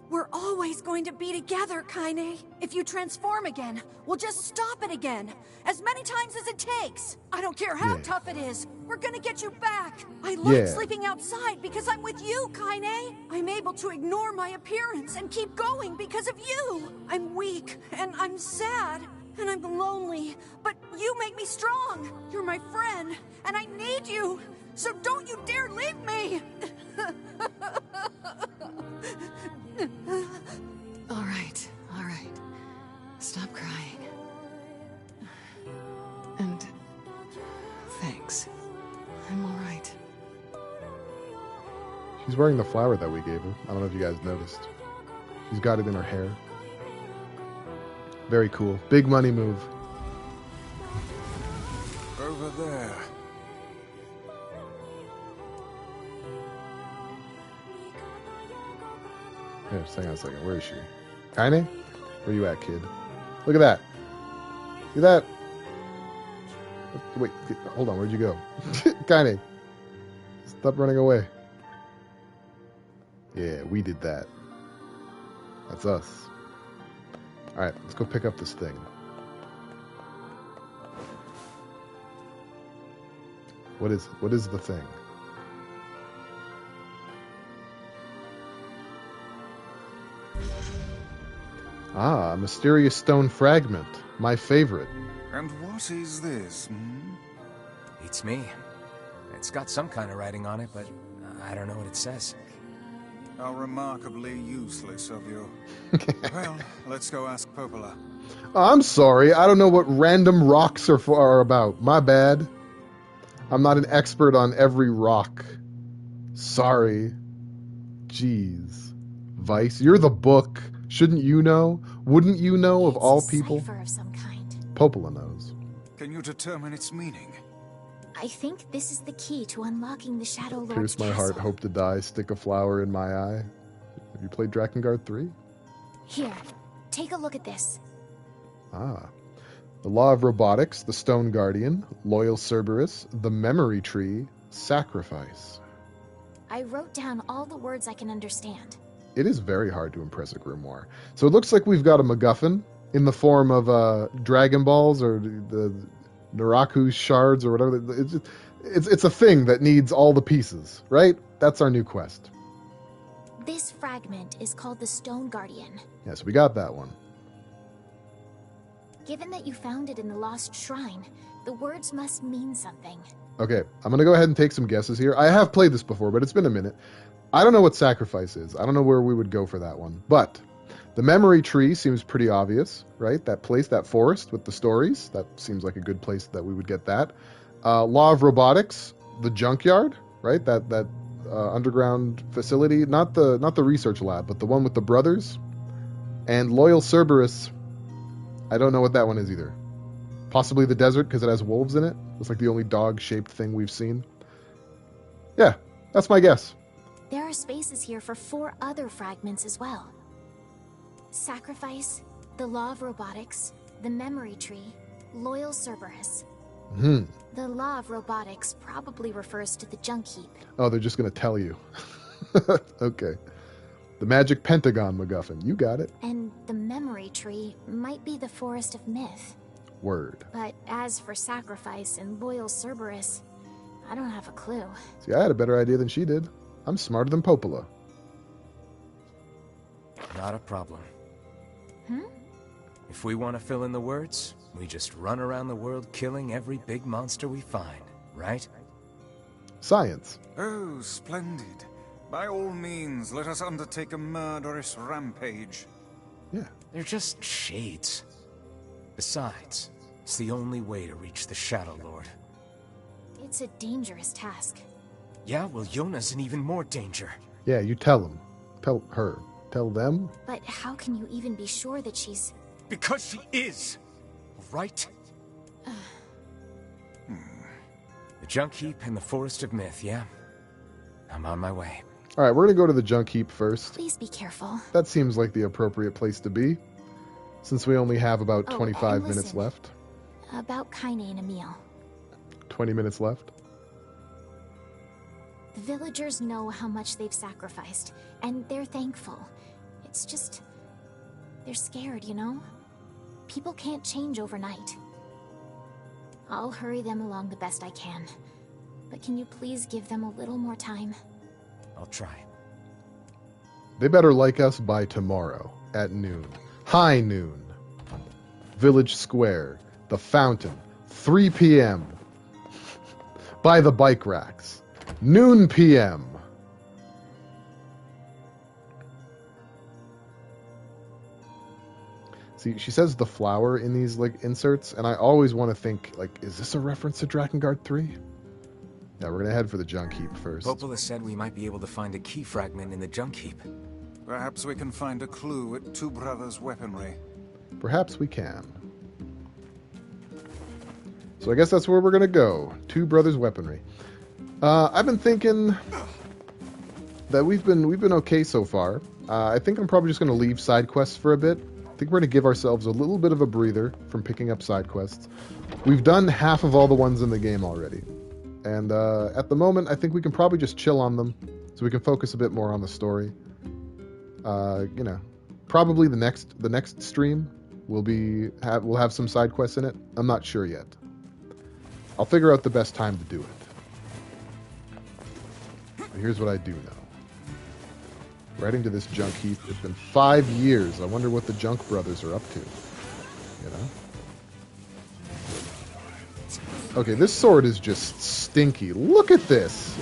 We're always going to be together, Kaine. If you transform again, we'll just stop it again. As many times as it takes. I don't care how tough it is. We're gonna get you back. I like sleeping outside because I'm with you, Kaine. I'm able to ignore my appearance and keep going because of you. I'm weak, and I'm sad, and I'm lonely. But you make me strong. You're my friend, and I need you. So don't you dare leave me! All right. Stop crying. And thanks. I'm all right. She's wearing the flower that we gave her. I don't know if you guys noticed. She's got it in her hair. Very cool. Big money move. Over there. Here, hang on a second. Where is she? Kaine? Where you at, kid? Look at that. See that? Wait, hold on. Where'd you go? Kaine. Stop running away. Yeah, we did that. That's us. Alright, let's go pick up this thing. What is the thing? Ah, a mysterious stone fragment. My favorite. And what is this? Beats me. It's got some kind of writing on it, but I don't know what it says. How remarkably useless of you. Well, let's go ask Popola. I'm sorry, I don't know what random rocks are about. My bad. I'm not an expert on every rock. Sorry. Jeez. Weiss, you're the book. Shouldn't you know? Wouldn't you know of all people? Cipher of some kind. Popola knows. Can you determine its meaning? I think this is the key to unlocking the Shadow Lord's Pierce my castle. heart, hope to die, stick a flower in my eye. Have you played Drakengard 3? Here, take a look at this. Ah. The Law of Robotics, the Stone Guardian, Loyal Cerberus, the Memory Tree, Sacrifice. I wrote down all the words I can understand. It is very hard to impress a grimoire. So it looks like we've got a MacGuffin in the form of Dragon Balls or the Naraku's shards or whatever. It's a thing that needs all the pieces, right? That's our new quest. This fragment is called the Stone Guardian. Yes, we got that one. Given that you found it in the Lost Shrine, the words must mean something. Okay, I'm going to go ahead and take some guesses here. I have played this before, but it's been a minute. I don't know what Sacrifice is. I don't know where we would go for that one. But the Memory Tree seems pretty obvious, right? That place, that forest with the stories. That seems like a good place that we would get that. Law of Robotics, the junkyard, right? That underground facility. Not the research lab, but the one with the brothers. And Loyal Cerberus, I don't know what that one is either. Possibly the desert because it has wolves in it. It's like the only dog-shaped thing we've seen. Yeah, that's my guess. There are spaces here for 4 other fragments as well. Sacrifice, the Law of Robotics, the Memory Tree, Loyal Cerberus. The Law of Robotics probably refers to the junk heap. Oh, they're just going to tell you. Okay. The Magic Pentagon MacGuffin. You got it. And the Memory Tree might be the Forest of Myth. Word. But as for Sacrifice and Loyal Cerberus, I don't have a clue. See, I had a better idea than she did. I'm smarter than Popola. Not a problem. Hmm? If we want to fill in the words, we just run around the world killing every big monster we find, right? Science. Oh, splendid. By all means, let us undertake a murderous rampage. Yeah. They're just shades. Besides, it's the only way to reach the Shadow Lord. It's a dangerous task. Yeah, well, Yona's in even more danger. Yeah, you tell him. Tell her. Tell them. But how can you even be sure that she's... Because she is! Right? The junk heap and the Forest of Myth, yeah? I'm on my way. All right, we're going to go to the junk heap first. Please be careful. That seems like the appropriate place to be, since we only have about Oh, 25 and minutes listen. left. About Kaine and Emil. 20 minutes left. The villagers know how much they've sacrificed, and they're thankful. It's just... they're scared, you know? People can't change overnight. I'll hurry them along the best I can. But can you please give them a little more time? I'll try. They better like us by tomorrow at noon. High noon. Village Square. The Fountain. 3 p.m. By the bike racks. Noon p.m. See, she says the flower in these like inserts, and I always want to think, like, is this a reference to Drakengard 3? Yeah, we're gonna head for the junk heap first. Popola said we might be able to find a key fragment in the junk heap. Perhaps we can find a clue at Two Brothers' weaponry. Perhaps we can. So I guess that's where we're gonna go. Two Brothers' weaponry. I've been thinking that we've been okay so far. I think I'm probably just gonna leave side quests for a bit. I think we're gonna give ourselves a little bit of a breather from picking up side quests. We've done half of all the ones in the game already. And at the moment, I think we can probably just chill on them, so we can focus a bit more on the story. You know, probably the next stream will have some side quests in it. I'm not sure yet. I'll figure out the best time to do it. But here's what I do know. Riding to this junk heap. It's been 5 years. I wonder what the Junk Brothers are up to. You know. Okay, this sword is just stinky. Look at this!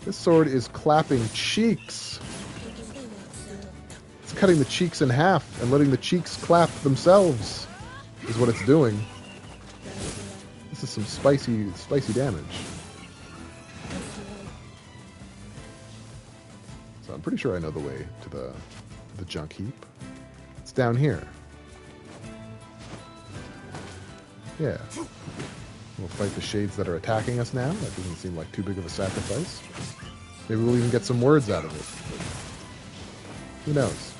This sword is clapping cheeks. It's cutting the cheeks in half and letting the cheeks clap themselves, is what it's doing. This is some spicy damage. So I'm pretty sure I know the way to the junk heap. It's down here. Yeah. We'll fight the shades that are attacking us now. That doesn't seem like too big of a sacrifice. Maybe we'll even get some words out of it. Who knows?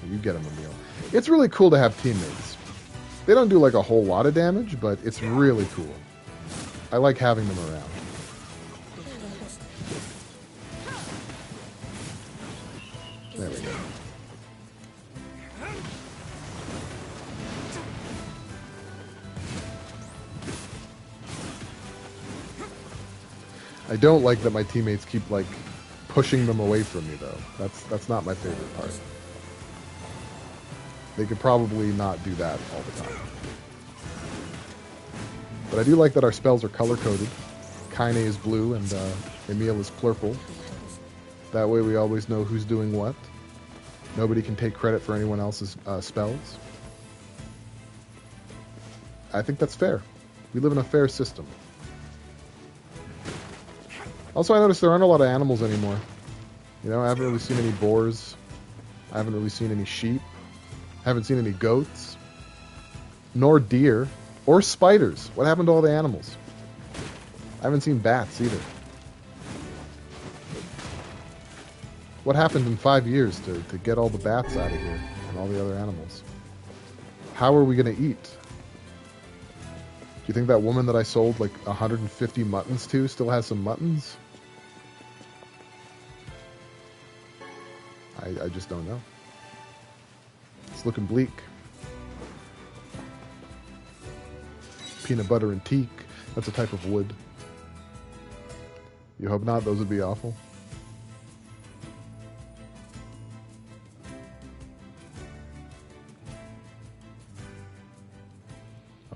You get him, Emil. It's really cool to have teammates. They don't do like a whole lot of damage, but it's really cool. I like having them around. There we go. I don't like that my teammates keep like pushing them away from me though. That's not my favorite part. They could probably not do that all the time. But I do like that our spells are color-coded. Kaine is blue and Emil is purple. That way we always know who's doing what. Nobody can take credit for anyone else's spells. I think that's fair. We live in a fair system. Also, I noticed there aren't a lot of animals anymore. You know, I haven't really seen any boars. I haven't really seen any sheep. I haven't seen any goats. Nor deer. Or spiders. What happened to all the animals? I haven't seen bats either. What happened in 5 years to get all the bats out of here and all the other animals? How are we going to eat? Do you think that woman that I sold like 150 muttons to still has some muttons? I just don't know. It's looking bleak. Peanut butter and teak. That's a type of wood. You hope not? Those would be awful.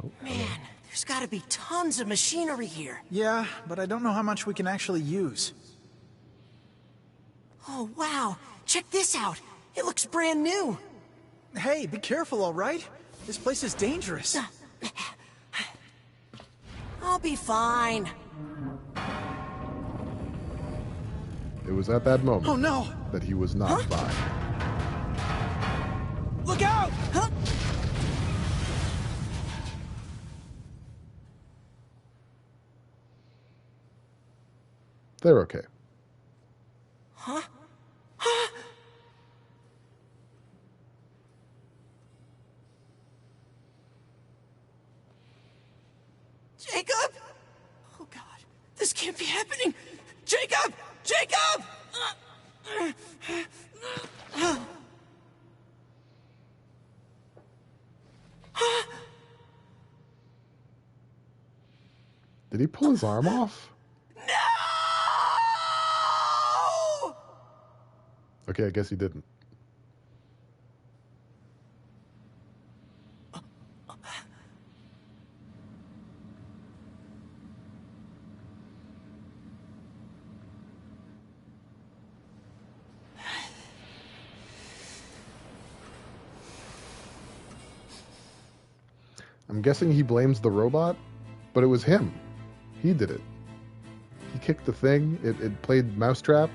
Oh, man, there's gotta be tons of machinery here. Yeah, but I don't know how much we can actually use. Oh, wow. Check this out. It looks brand new. Hey, be careful, all right? This place is dangerous. I'll be fine. It was at that moment oh, no. that he was not fine. Look out! Huh? They're okay. Huh? Jacob? Oh God, this can't be happening. Jacob! Jacob! Did he pull his arm off? No! Okay, I guess he didn't. I'm guessing he blames the robot, but it was him. He did it. He kicked the thing, it played mousetrap,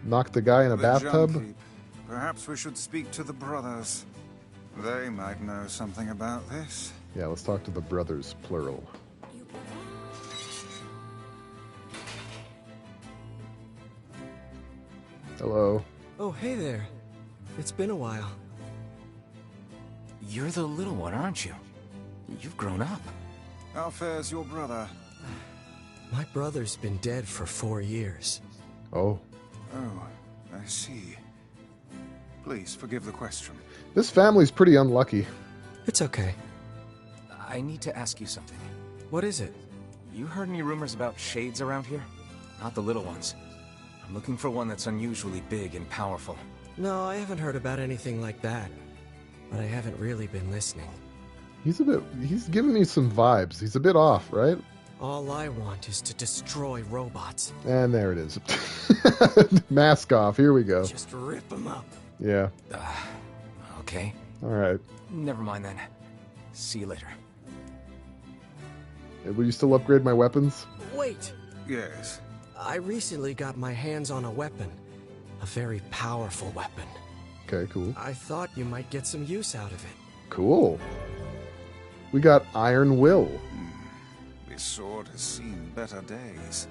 knocked the guy in a bathtub. Junk heap. Perhaps we should speak to the brothers. They might know something about this. Yeah, let's talk to the brothers, plural. Hello. Oh, hey there. It's been a while. You're the little one, aren't you? You've grown up. How fares your brother? My brother's been dead for 4 years. Oh. Oh, I see. Please forgive the question. This family's pretty unlucky. It's okay. I need to ask you something. What is it? You heard any rumors about shades around here? Not the little ones. I'm looking for one that's unusually big and powerful. No, I haven't heard about anything like that. But I haven't really been listening. He's giving me some vibes. He's a bit off, right? All I want is to destroy robots. And there it is. Mask off. Here we go. Just rip them up. Yeah. Okay. All right. Never mind then. See you later. Hey, will you still upgrade my weapons? Wait. Yes. I recently got my hands on a weapon. A very powerful weapon. Okay, cool. I thought you might get some use out of it. Cool. We got Iron Will. This sword has seen better days.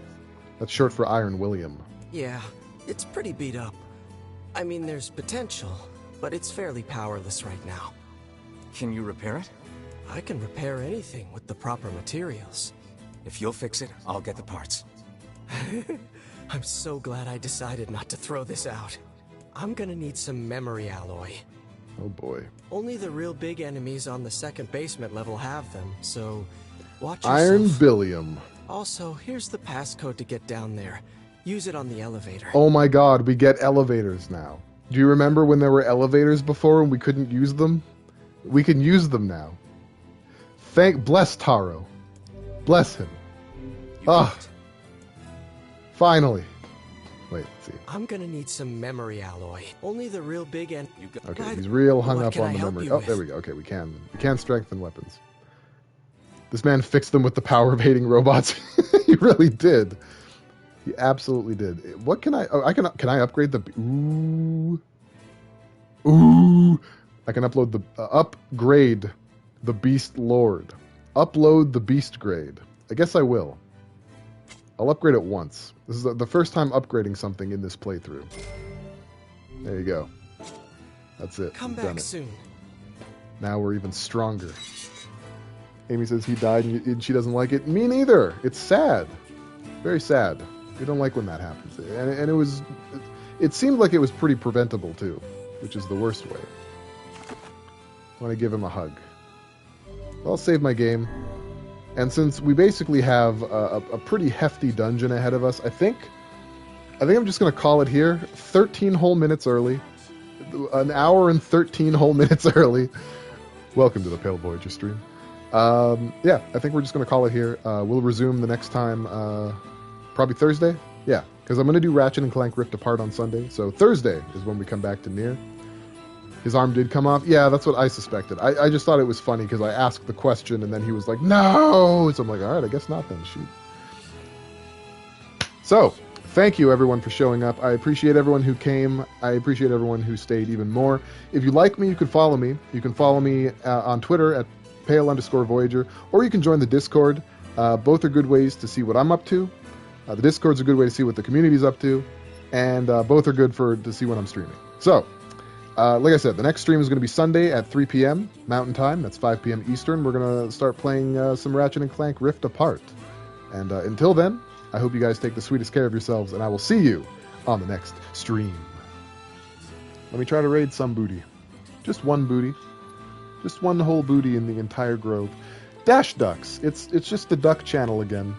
That's short for Iron William. Yeah, it's pretty beat up. I mean, there's potential, but it's fairly powerless right now. Can you repair it? I can repair anything with the proper materials. If you'll fix it, I'll get the parts. I'm so glad I decided not to throw this out. I'm gonna need some memory alloy. Oh boy. Only the real big enemies on the second basement level have them, so watch yourself. Iron Billiam. Also, here's the passcode to get down there. Use it on the elevator. Oh my god, we get elevators now. Do you remember when there were elevators before and we couldn't use them? We can use them now. Bless Taro. Bless him. Finally. Wait, let's see. I'm gonna need some memory alloy. Only the real big and okay, he's real hung up on the memory. Oh, there we go. Okay, we can strengthen weapons. This man fixed them with the power of hating robots. He really did. He absolutely did. What can I? Oh, can I upgrade the? Ooh! I can upgrade the Beast Lord. Upload the Beast grade. I guess I will. I'll upgrade it once. This is the first time upgrading something in this playthrough. There you go. That's it. Come back soon. Now we're even stronger. Amy says he died and she doesn't like it. Me neither. It's sad. Very sad. We don't like when that happens. And it seemed like it was pretty preventable too, which is the worst way. I want to give him a hug. I'll save my game. And since we basically have a pretty hefty dungeon ahead of us, I think I'm just going to call it here. 13 whole minutes early. An hour and 13 whole minutes early. Welcome to the Pale Voyager stream. Yeah, I think we're just going to call it here. We'll resume the next time, probably Thursday. Yeah, because I'm going to do Ratchet & Clank Rift Apart on Sunday. So Thursday is when we come back to NieR. His arm did come off. Yeah, that's what I suspected. I just thought it was funny because I asked the question and then he was like, no! So I'm like, all right, I guess not then. Shoot. So, thank you everyone for showing up. I appreciate everyone who came. I appreciate everyone who stayed even more. If you like me, you can follow me. You can follow me on Twitter at Pale_Voyager, or you can join the Discord. Both are good ways to see what I'm up to. The Discord's a good way to see what the community's up to, and both are good to see when I'm streaming. So, like I said, the next stream is going to be Sunday at 3 p.m. Mountain Time. That's 5 p.m. Eastern. We're going to start playing some Ratchet & Clank Rift Apart. And until then, I hope you guys take the sweetest care of yourselves, and I will see you on the next stream. Let me try to raid some booty. Just one booty. Just one whole booty in the entire grove. Dash Ducks. It's just the duck channel again.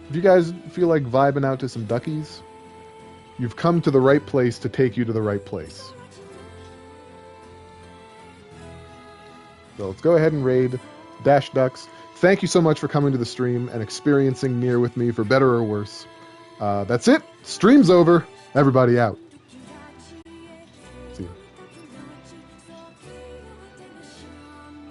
If you guys feel like vibing out to some duckies, you've come to the right place to take you to the right place. So let's go ahead and raid Dash Ducks. Thank you so much for coming to the stream and experiencing NieR with me, for better or worse. That's it. Stream's over. Everybody out.